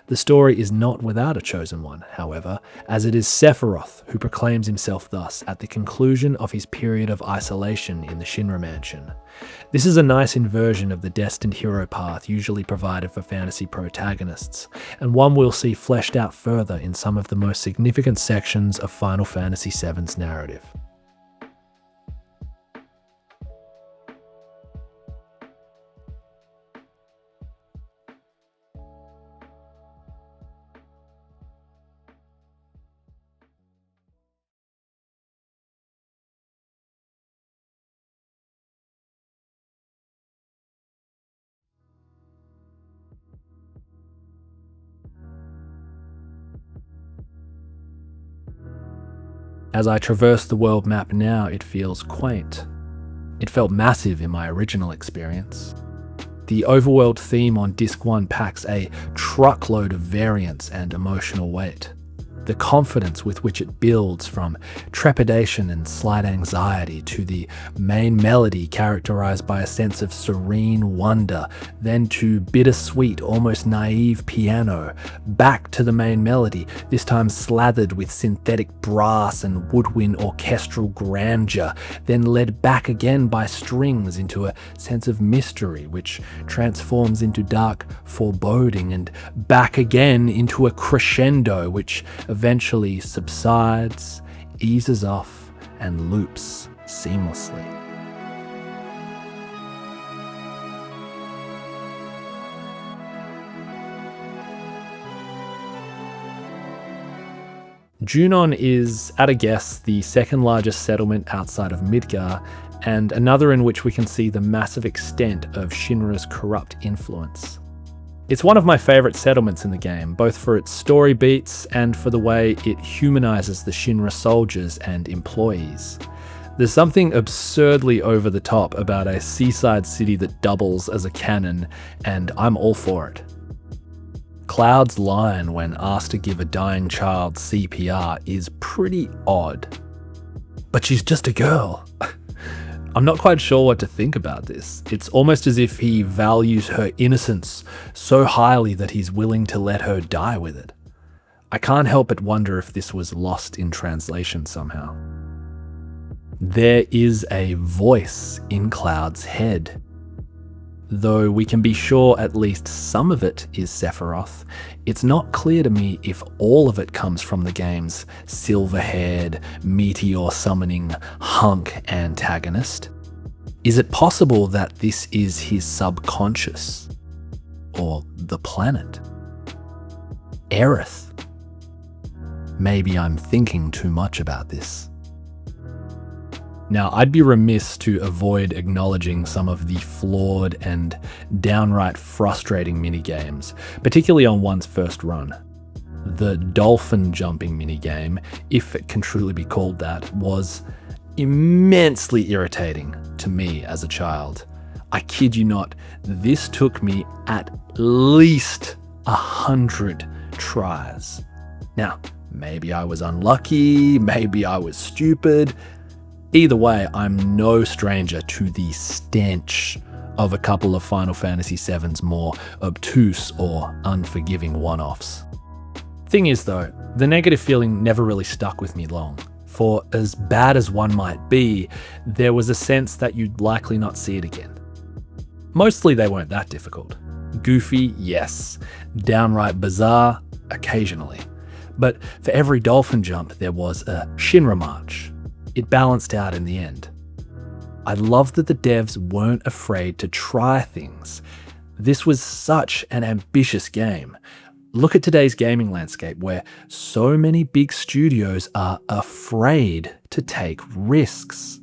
The story is not without a chosen one, however, as it is Sephiroth who proclaims himself thus at the conclusion of his period of isolation in the Shinra Mansion. This is a nice inversion of the destined hero path usually provided for fantasy protagonists, and one we'll see fleshed out further in some of the most significant sections of Final Fantasy VII's narrative. As I traverse the world map now, it feels quaint. It felt massive in my original experience. The overworld theme on Disc 1 packs a truckload of variance and emotional weight. The confidence with which it builds, from trepidation and slight anxiety to the main melody characterized by a sense of serene wonder, then to bittersweet, almost naive piano, back to the main melody, this time slathered with synthetic brass and woodwind orchestral grandeur, then led back again by strings into a sense of mystery which transforms into dark foreboding, and back again into a crescendo which eventually subsides, eases off, and loops seamlessly. Junon is, at a guess, the second largest settlement outside of Midgar, and another in which we can see the massive extent of Shinra's corrupt influence. It's one of my favourite settlements in the game, both for its story beats and for the way it humanises the Shinra soldiers and employees. There's something absurdly over the top about a seaside city that doubles as a cannon, and I'm all for it. Cloud's line when asked to give a dying child CPR is pretty odd. But she's just a girl. I'm not quite sure what to think about this. It's almost as if he values her innocence so highly that he's willing to let her die with it. I can't help but wonder if this was lost in translation somehow. There is a voice in Cloud's head. Though we can be sure at least some of it is Sephiroth, it's not clear to me if all of it comes from the game's silver-haired, meteor-summoning hunk antagonist. Is it possible that this is his subconscious? Or the planet? Aerith? Maybe I'm thinking too much about this. Now, I'd be remiss to avoid acknowledging some of the flawed and downright frustrating minigames, particularly on one's first run. The dolphin jumping minigame, if it can truly be called that, was immensely irritating to me as a child. I kid you not, this took me at least 100 tries. Now, maybe I was unlucky, maybe I was stupid. Either way, I'm no stranger to the stench of a couple of Final Fantasy VII's more obtuse or unforgiving one-offs. Thing is though, the negative feeling never really stuck with me long. For as bad as one might be, there was a sense that you'd likely not see it again. Mostly they weren't that difficult. Goofy, yes. Downright bizarre, occasionally. But for every dolphin jump, there was a Shinra march. It balanced out in the end. I love that the devs weren't afraid to try things. This was such an ambitious game. Look at today's gaming landscape where so many big studios are afraid to take risks.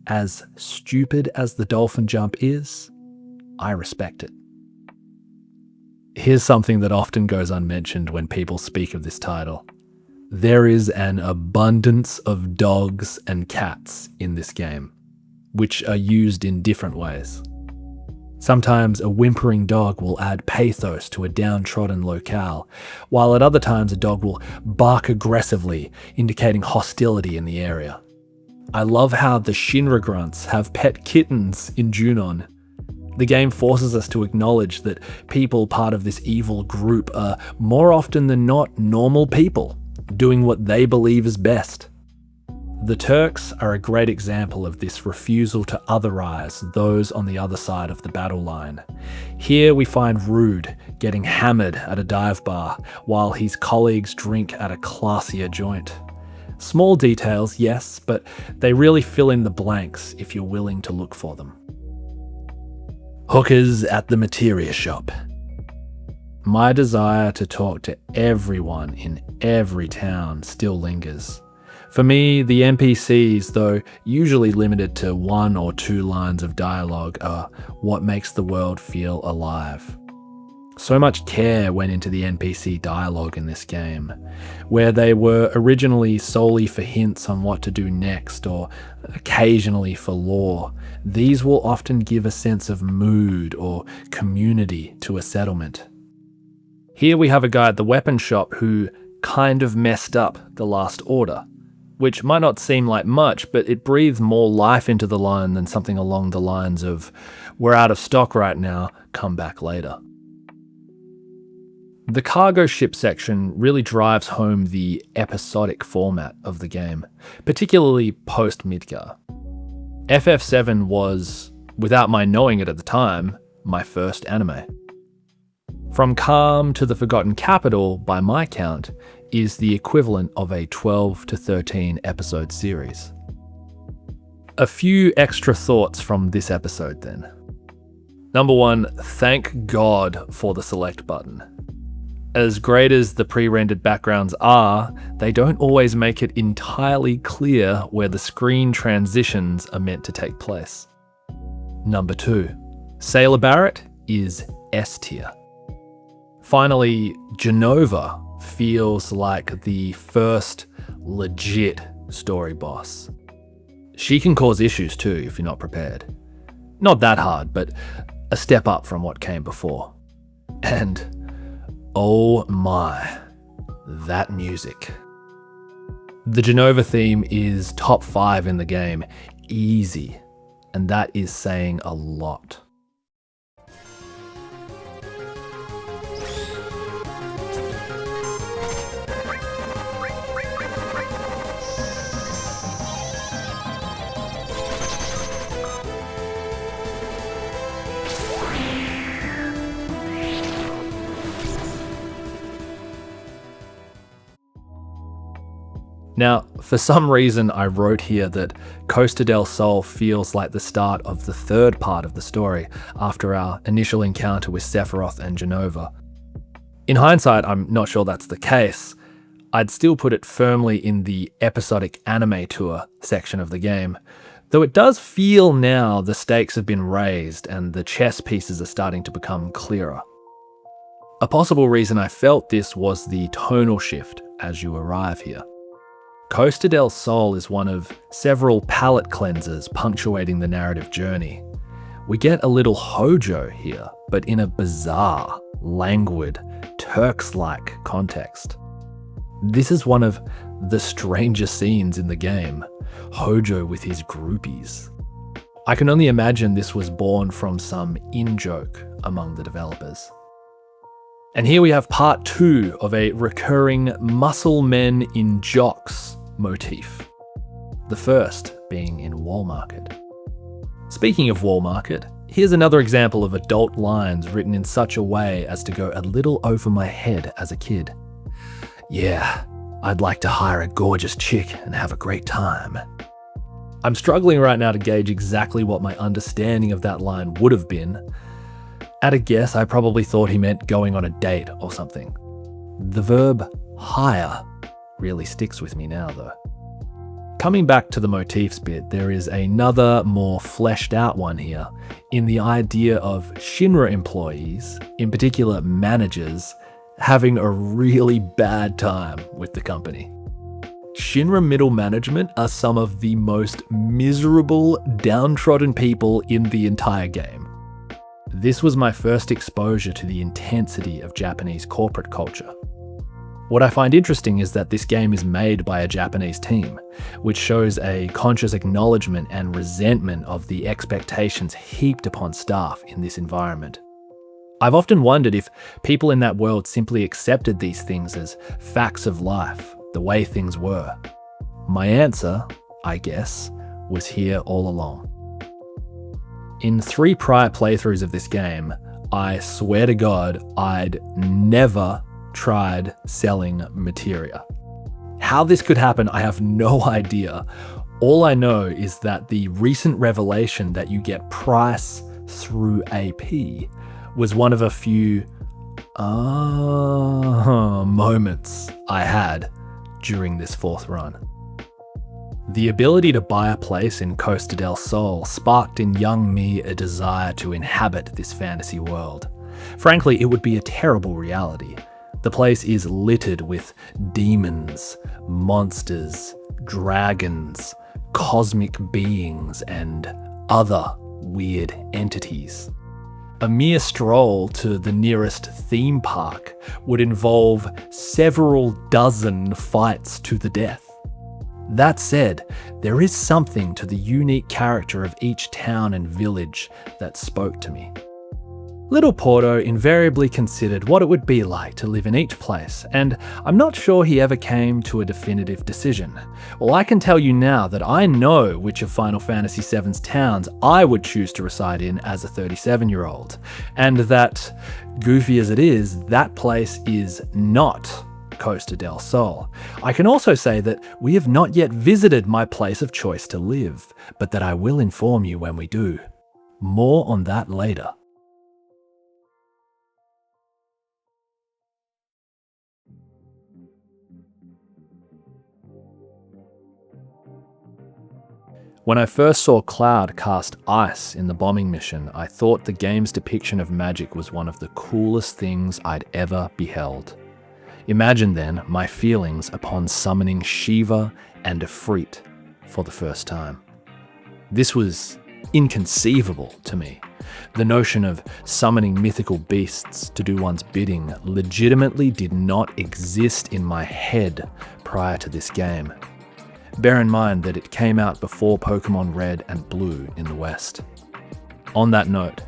As stupid as the dolphin jump is, I respect it. Here's something that often goes unmentioned when people speak of this title. There is an abundance of dogs and cats in this game, which are used in different ways. Sometimes a whimpering dog will add pathos to a downtrodden locale, while at other times a dog will bark aggressively, indicating hostility in the area. I love how the Shinra grunts have pet kittens in Junon. The game forces us to acknowledge that people part of this evil group are more often than not normal people, doing what they believe is best. The Turks are a great example of this refusal to otherize those on the other side of the battle line. Here we find Rude getting hammered at a dive bar while his colleagues drink at a classier joint. Small details, yes, but they really fill in the blanks if you're willing to look for them. Hookers at the materia shop. My desire to talk to everyone in every town still lingers. For me, the NPCs, though usually limited to 1 or 2 lines of dialogue, are what makes the world feel alive. So much care went into the NPC dialogue in this game, where they were originally solely for hints on what to do next or occasionally for lore. These will often give a sense of mood or community to a settlement. Here we have a guy at the weapon shop who kind of messed up the Last Order, which might not seem like much, but it breathes more life into the line than something along the lines of, "We're out of stock right now, come back later." The cargo ship section really drives home the episodic format of the game, particularly post-Midgar. FF7 was, without my knowing it at the time, my first anime. From Calm to the Forgotten Capital, by my count, is the equivalent of a 12 to 13 episode series. A few extra thoughts from this episode then. Number 1, thank God for the select button. As great as the pre-rendered backgrounds are, they don't always make it entirely clear where the screen transitions are meant to take place. Number 2, Sailor Barrett is S tier. Finally, Genova feels like the first legit story boss. She can cause issues too if you're not prepared. Not that hard, but a step up from what came before. And oh my, that music. The Genova theme is top 5 in the game, easy, and that is saying a lot. Now, for some reason I wrote here that Costa del Sol feels like the start of the third part of the story after our initial encounter with Sephiroth and Genova. In hindsight, I'm not sure that's the case. I'd still put it firmly in the episodic anime tour section of the game, though it does feel now the stakes have been raised and the chess pieces are starting to become clearer. A possible reason I felt this was the tonal shift as you arrive here. Costa del Sol is one of several palette cleansers punctuating the narrative journey. We get a little Hojo here, but in a bizarre, languid, Turks-like context. This is one of the strangest scenes in the game, Hojo with his groupies. I can only imagine this was born from some in-joke among the developers. And here we have part 2 of a recurring muscle men in jocks motif. The first being in Wall Market. Speaking of Wall Market, here's another example of adult lines written in such a way as to go a little over my head as a kid. Yeah, I'd like to hire a gorgeous chick and have a great time. I'm struggling right now to gauge exactly what my understanding of that line would have been. At a guess, I probably thought he meant going on a date or something. The verb hire really sticks with me now though. Coming back to the motifs bit, there is another more fleshed out one here in the idea of Shinra employees, in particular managers, having a really bad time with the company. Shinra middle management are some of the most miserable, downtrodden people in the entire game. This was my first exposure to the intensity of Japanese corporate culture. What I find interesting is that this game is made by a Japanese team, which shows a conscious acknowledgement and resentment of the expectations heaped upon staff in this environment. I've often wondered if people in that world simply accepted these things as facts of life, the way things were. My answer, I guess, was here all along. In 3 prior playthroughs of this game, I swear to God, I'd never tried selling materia. How this could happen, I have no idea. All I know is that the recent revelation that you get price through AP was one of a few moments I had during this 4th run. The ability to buy a place in Costa del Sol sparked in young me a desire to inhabit this fantasy world. Frankly, it would be a terrible reality. The place is littered with demons, monsters, dragons, cosmic beings, and other weird entities. A mere stroll to the nearest theme park would involve several dozen fights to the death. That said, there is something to the unique character of each town and village that spoke to me. Little Porto invariably considered what it would be like to live in each place, and I'm not sure he ever came to a definitive decision. Well, I can tell you now that I know which of Final Fantasy VII's towns I would choose to reside in as a 37-year-old, and that, goofy as it is, that place is not Costa del Sol. I can also say that we have not yet visited my place of choice to live, but that I will inform you when we do. More on that later. When I first saw Cloud cast ice in the bombing mission, I thought the game's depiction of magic was one of the coolest things I'd ever beheld. Imagine then my feelings upon summoning Shiva and Ifrit for the first time. This was inconceivable to me. The notion of summoning mythical beasts to do one's bidding legitimately did not exist in my head prior to this game. Bear in mind that it came out before Pokemon Red and Blue in the West. On that note,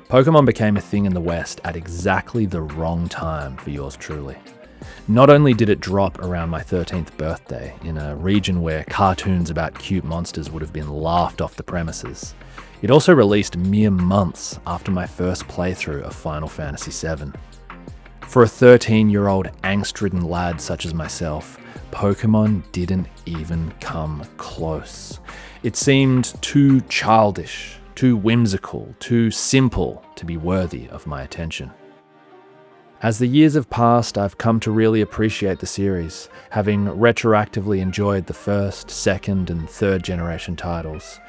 Pokemon became a thing in the West at exactly the wrong time for yours truly. Not only did it drop around my 13th birthday, in a region where cartoons about cute monsters would have been laughed off the premises, it also released mere months after my first playthrough of Final Fantasy VII. For a 13-year-old angst-ridden lad such as myself, Pokemon didn't even come close. It seemed too childish, too whimsical, too simple to be worthy of my attention. As the years have passed, I've come to really appreciate the series, having retroactively enjoyed the first, second, and third generation titles.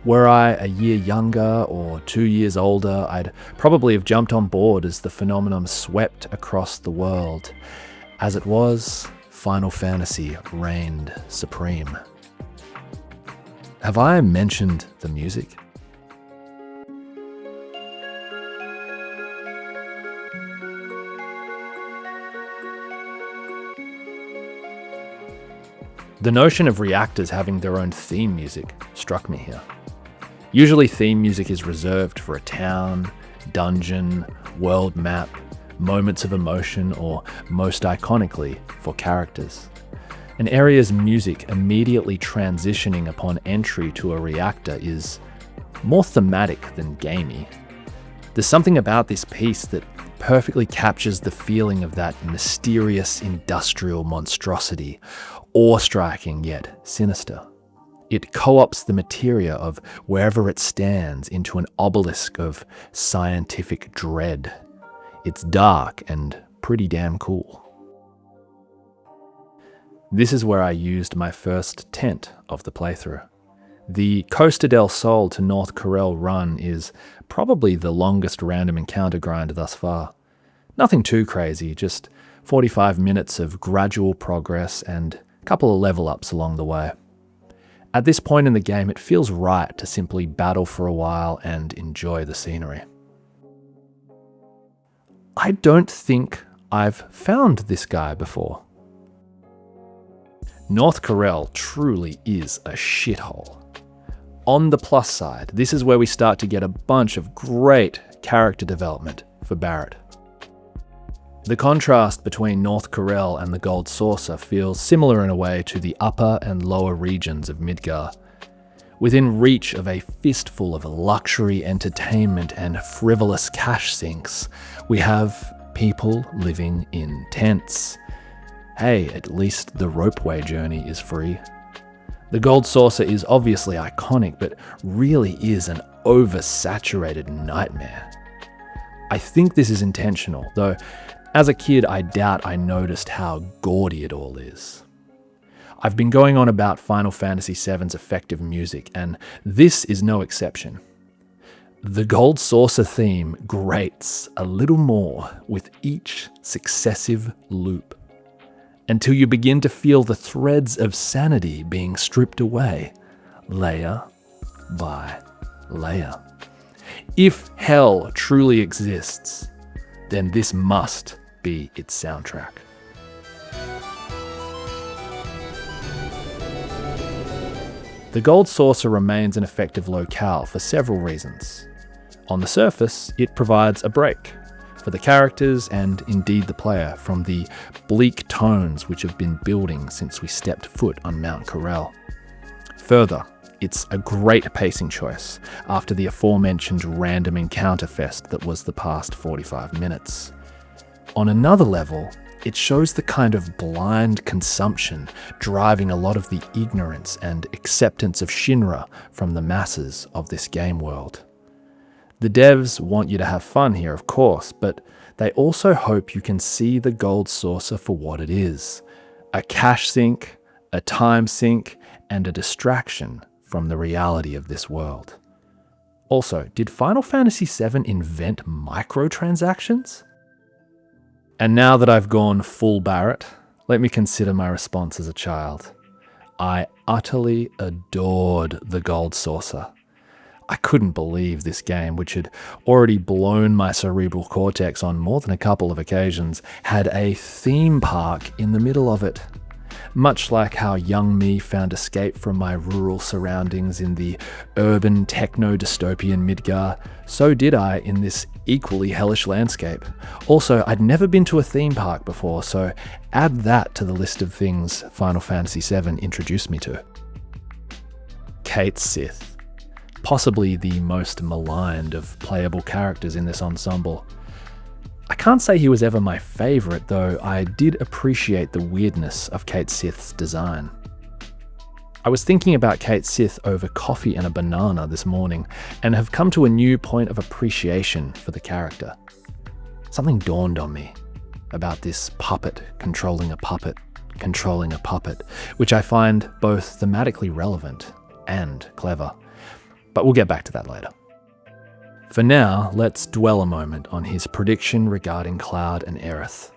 Were I a year younger or 2 years older, I'd probably have jumped on board as the phenomenon swept across the world. As it was, Final Fantasy reigned supreme. Have I mentioned the music? The notion of reactors having their own theme music struck me here. Usually theme music is reserved for a town, dungeon, world map, moments of emotion, or most iconically, for characters. An area's music immediately transitioning upon entry to a reactor is more thematic than gamey. There's something about this piece that perfectly captures the feeling of that mysterious industrial monstrosity, awe-striking yet sinister. It co-opts the materia of wherever it stands into an obelisk of scientific dread. It's dark and pretty damn cool. This is where I used my first tent of the playthrough. The Costa del Sol to North Corel run is probably the longest random encounter grind thus far. Nothing too crazy, just 45 minutes of gradual progress and a couple of level ups along the way. At this point in the game, it feels right to simply battle for a while and enjoy the scenery. I don't think I've found this guy before. North Corel truly is a shithole. On the plus side, this is where we start to get a bunch of great character development for Barrett. The contrast between North Corel and the Gold Saucer feels similar in a way to the upper and lower regions of Midgar. Within reach of a fistful of luxury entertainment and frivolous cash sinks, we have people living in tents. Hey, at least the ropeway journey is free. The Gold Saucer is obviously iconic, but really is an oversaturated nightmare. I think this is intentional, though as a kid I doubt I noticed how gaudy it all is. I've been going on about Final Fantasy VII's effective music, and this is no exception. The Gold Saucer theme grates a little more with each successive loop, until you begin to feel the threads of sanity being stripped away, layer by layer. If hell truly exists, then this must be its soundtrack. The Gold Saucer remains an effective locale for several reasons. On the surface, it provides a break for the characters and indeed the player from the bleak tones which have been building since we stepped foot on Mount Corel. Further, it's a great pacing choice after the aforementioned random encounter fest that was the past 45 minutes. On another level, it shows the kind of blind consumption driving a lot of the ignorance and acceptance of Shinra from the masses of this game world. The devs want you to have fun here, of course, but they also hope you can see the Gold Saucer for what it is: a cash sink, a time sink, and a distraction from the reality of this world. Also, did Final Fantasy VII invent microtransactions? And now that I've gone full Barrett, let me consider my response as a child. I utterly adored the Gold Saucer. I couldn't believe this game, which had already blown my cerebral cortex on more than a couple of occasions, had a theme park in the middle of it. Much like how young me found escape from my rural surroundings in the urban techno-dystopian Midgar, so did I in this equally hellish landscape. Also, I'd never been to a theme park before, so add that to the list of things Final Fantasy VII introduced me to. Cait Sith, possibly the most maligned of playable characters in this ensemble. I can't say he was ever my favourite, though I did appreciate the weirdness of Cait Sith's design. I was thinking about Cait Sith over coffee and a banana this morning, and have come to a new point of appreciation for the character. Something dawned on me about this puppet controlling a puppet, which I find both thematically relevant and clever. But we'll get back to that later. For now, let's dwell a moment on his prediction regarding Cloud and Aerith.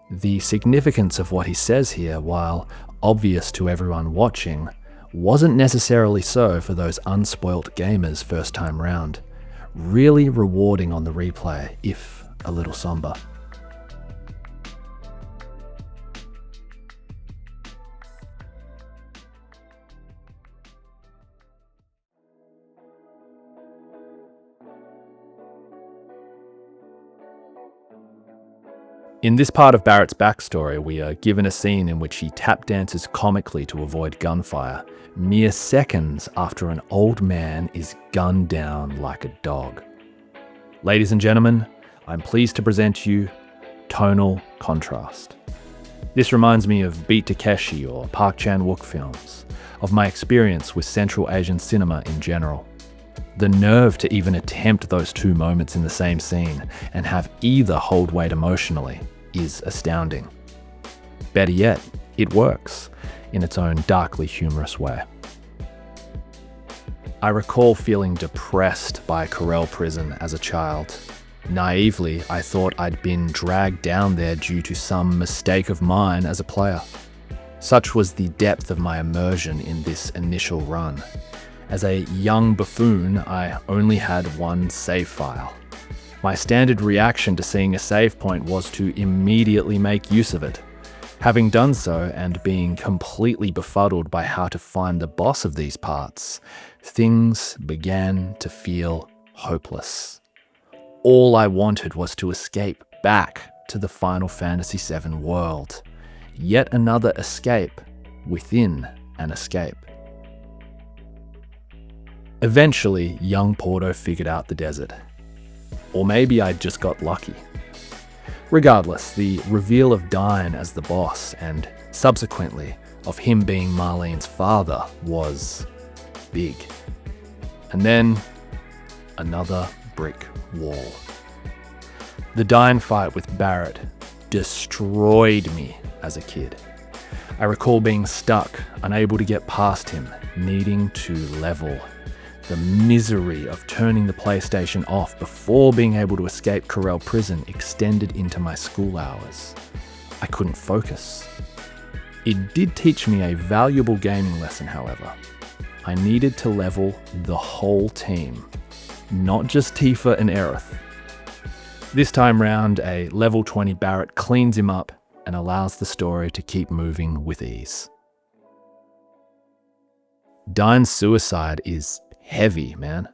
The significance of what he says here, while obvious to everyone watching, wasn't necessarily so for those unspoilt gamers first time round. Really rewarding on the replay, if a little somber. In this part of Barrett's backstory, we are given a scene in which he tap dances comically to avoid gunfire, mere seconds after an old man is gunned down like a dog. Ladies and gentlemen, I'm pleased to present you Tonal Contrast. This reminds me of Beat Takeshi or Park Chan-wook films, of my experience with Central Asian cinema in general. The nerve to even attempt those two moments in the same scene and have either hold weight emotionally is astounding. Better yet, it works in its own darkly humorous way. I recall feeling depressed by Corel Prison as a child. Naively, I thought I'd been dragged down there due to some mistake of mine as a player. Such was the depth of my immersion in this initial run. As a young buffoon, I only had one save file. My standard reaction to seeing a save point was to immediately make use of it. Having done so, and being completely befuddled by how to find the boss of these parts, things began to feel hopeless. All I wanted was to escape back to the Final Fantasy VII world. Yet another escape within an escape. Eventually, young Porto figured out the desert. Or maybe I just got lucky. Regardless, the reveal of Dyne as the boss, and subsequently of him being Marlene's father, was big. And then, another brick wall. The Dyne fight with Barret destroyed me as a kid. I recall being stuck, unable to get past him, needing to level. The misery of turning the PlayStation off before being able to escape Corel prison extended into my school hours. I couldn't focus. It did teach me a valuable gaming lesson, however. I needed to level the whole team, not just Tifa and Aerith. This time round, a level 20 Barret cleans him up and allows the story to keep moving with ease. Dyne's suicide is heavy, man.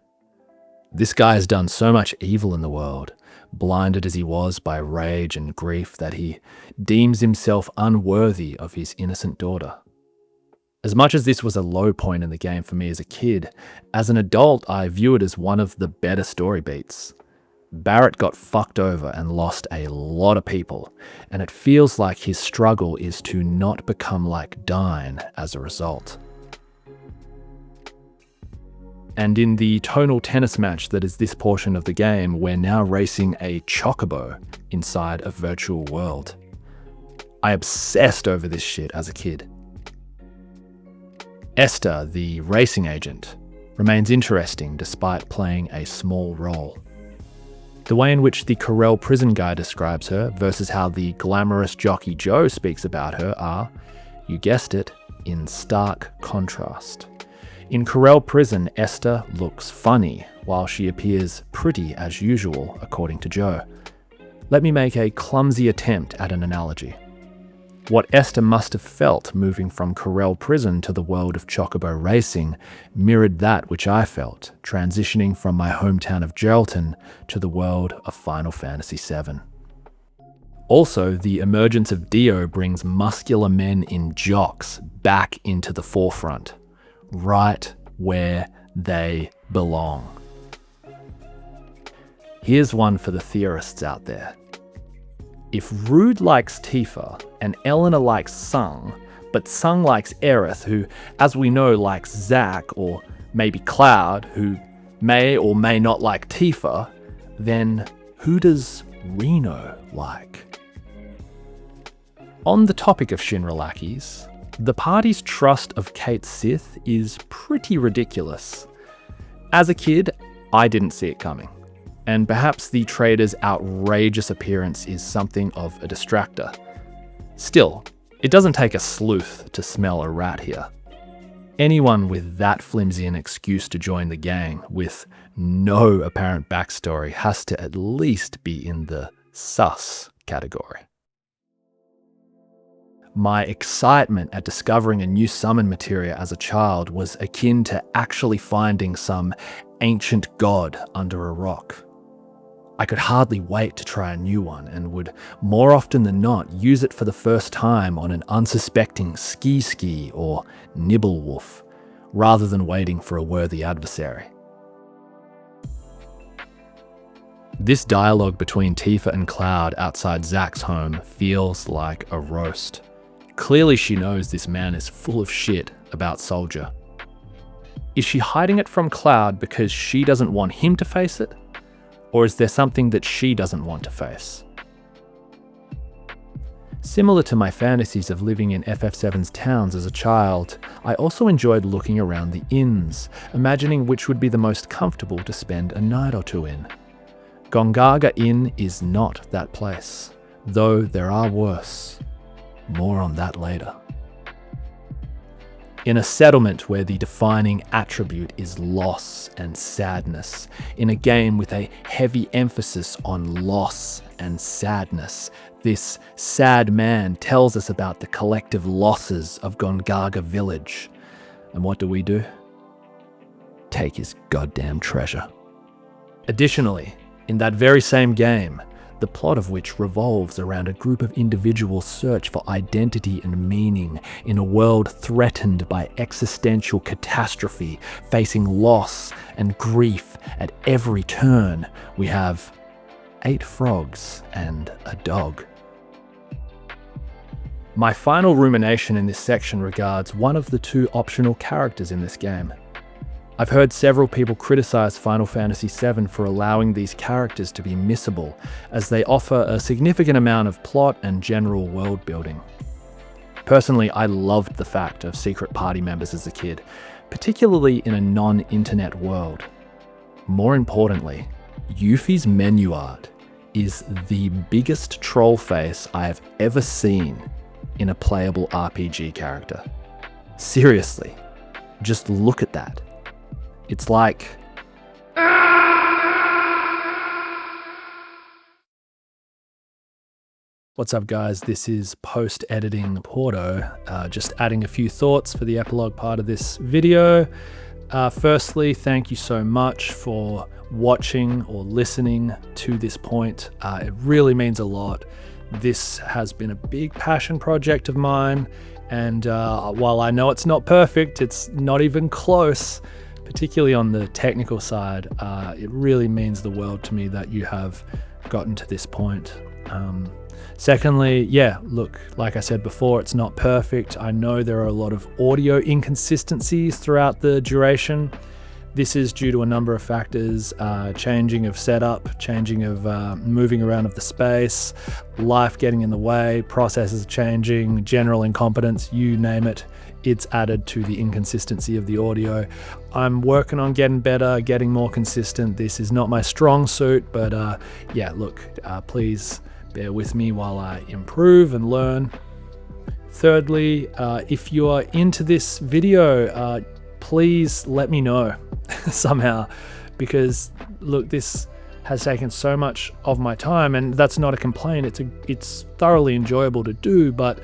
This guy has done so much evil in the world, blinded as he was by rage and grief that he deems himself unworthy of his innocent daughter. As much as this was a low point in the game for me as a kid, as an adult I view it as one of the better story beats. Barret got fucked over and lost a lot of people, and it feels like his struggle is to not become like Dyne as a result. And in the tonal tennis match that is this portion of the game, we're now racing a chocobo inside a virtual world. I obsessed over this shit as a kid. Esther, the racing agent, remains interesting despite playing a small role. The way in which the Corel prison guy describes her versus how the glamorous jockey Joe speaks about her are, you guessed it, in stark contrast. In Corel prison, Esther looks funny, while she appears pretty as usual, according to Joe. Let me make a clumsy attempt at an analogy. What Esther must have felt moving from Corel prison to the world of chocobo racing mirrored that which I felt, transitioning from my hometown of Geraldton to the world of Final Fantasy VII. Also, the emergence of Dio brings muscular men in jocks back into the forefront. Right where they belong. Here's one for the theorists out there. If Rude likes Tifa and Eleanor likes Sung, but Sung likes Aerith, who, as we know, likes Zack, or maybe Cloud, who may or may not like Tifa, then who does Reno like? On the topic of Shinra lackeys, the party's trust of Kate Sith is pretty ridiculous. As a kid, I didn't see it coming, and perhaps the trader's outrageous appearance is something of a distractor. Still, it doesn't take a sleuth to smell a rat here. Anyone with that flimsy an excuse to join the gang, with no apparent backstory, has to at least be in the sus category. My excitement at discovering a new summon materia as a child was akin to actually finding some ancient god under a rock. I could hardly wait to try a new one, and would more often than not use it for the first time on an unsuspecting ski or Nibblewolf, rather than waiting for a worthy adversary. This dialogue between Tifa and Cloud outside Zack's home feels like a roast. Clearly she knows this man is full of shit about Soldier. Is she hiding it from Cloud because she doesn't want him to face it? Or is there something that she doesn't want to face? Similar to my fantasies of living in FF7's towns as a child, I also enjoyed looking around the inns, imagining which would be the most comfortable to spend a night or two in. Gongaga Inn is not that place, though there are worse. More on that later. In a settlement where the defining attribute is loss and sadness, in a game with a heavy emphasis on loss and sadness, this sad man tells us about the collective losses of Gongaga village. And what do? Take his goddamn treasure. Additionally, in that very same game, the plot of which revolves around a group of individuals' search for identity and meaning in a world threatened by existential catastrophe, facing loss and grief at every turn, we have 8 frogs and a dog. My final rumination in this section regards one of the 2 optional characters in this game. I've heard several people criticize Final Fantasy VII for allowing these characters to be missable, as they offer a significant amount of plot and general world building. Personally, I loved the fact of secret party members as a kid, particularly in a non-internet world. More importantly, Yuffie's menu art is the biggest troll face I have ever seen in a playable RPG character. Seriously, just look at that. It's like... What's up guys, this is post-editing Porto, just adding a few thoughts for the epilogue part of this video. Firstly, thank you so much for watching or listening to this point. It really means a lot. This has been a big passion project of mine, and while I know it's not perfect, it's not even close. Particularly on the technical side, it really means the world to me that you have gotten to this point. Secondly, yeah, look, like I said before, it's not perfect. I know there are a lot of audio inconsistencies throughout the duration. This is due to a number of factors, changing of setup, changing of moving around of the space, life getting in the way, processes changing, general incompetence, you name it. It's added to the inconsistency of the audio. I'm working on getting better, getting more consistent. This is not my strong suit, but yeah, look, please bear with me while I improve and learn. Thirdly, if you are into this video, please let me know somehow, because look, this has taken so much of my time, and that's not a complaint. It's thoroughly enjoyable to do, but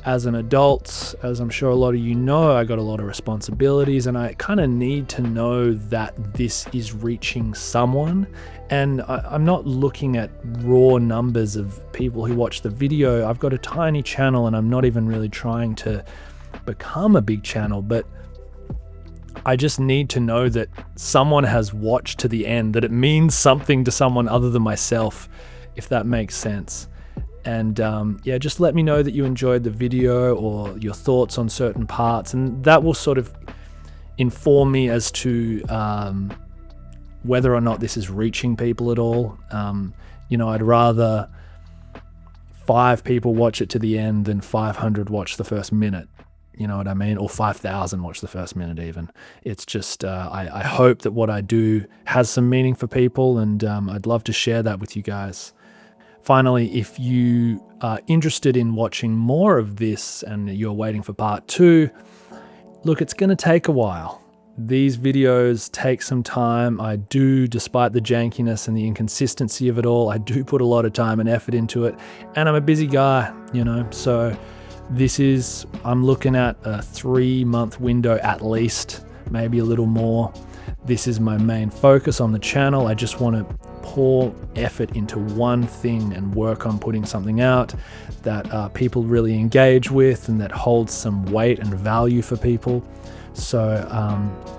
as an adult, as I'm sure a lot of you know, I got a lot of responsibilities, and I kind of need to know that this is reaching someone. And I'm not looking at raw numbers of people who watch the video. I've got a tiny channel, and I'm not even really trying to become a big channel, but I just need to know that someone has watched to the end, that it means something to someone other than myself, if that makes sense. And yeah, just let me know that you enjoyed the video or your thoughts on certain parts, and that will sort of inform me as to whether or not this is reaching people at all. You know, I'd rather 5 people watch it to the end than 500 watch the first minute. You know what I mean? Or 5,000 watch the first minute even. It's just, I hope that what I do has some meaning for people, and I'd love to share that with you guys. Finally, if you are interested in watching more of this and you're waiting for part 2, look, it's going to take a while. These videos take some time. I do, despite the jankiness and the inconsistency of it all, I do put a lot of time and effort into it, and I'm a busy guy, you know, so I'm looking at a 3-month window at least, maybe a little more. This is my main focus on the channel. I just want to pour effort into one thing and work on putting something out that people really engage with and that holds some weight and value for people. So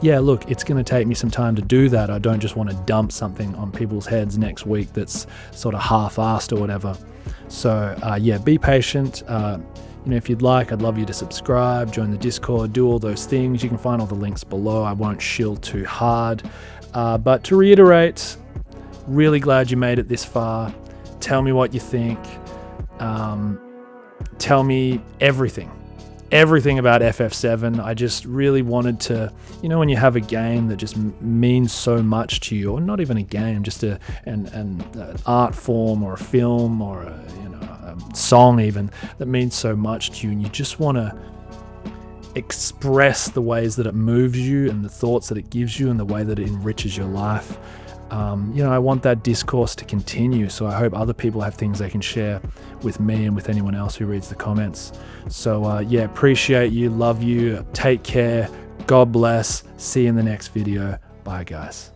yeah, look, it's going to take me some time to do that. I don't just want to dump something on people's heads next week that's sort of half-assed or whatever. So yeah, be patient. You know, if you'd like, I'd love you to subscribe, join the Discord, do all those things. You can find all the links below. I won't shill too hard. But to reiterate, really glad you made it this far. Tell me what you think. Tell me everything about FF7. I just really wanted to, you know, when you have a game that just means so much to you, or not even a game, just an art form or a film or a song even that means so much to you, and you just want to express the ways that it moves you and the thoughts that it gives you and the way that it enriches your life. I want that discourse to continue, so I hope other people have things they can share with me and with anyone else who reads the comments. So appreciate you, love you, take care, God bless, see you in the next video. Bye guys.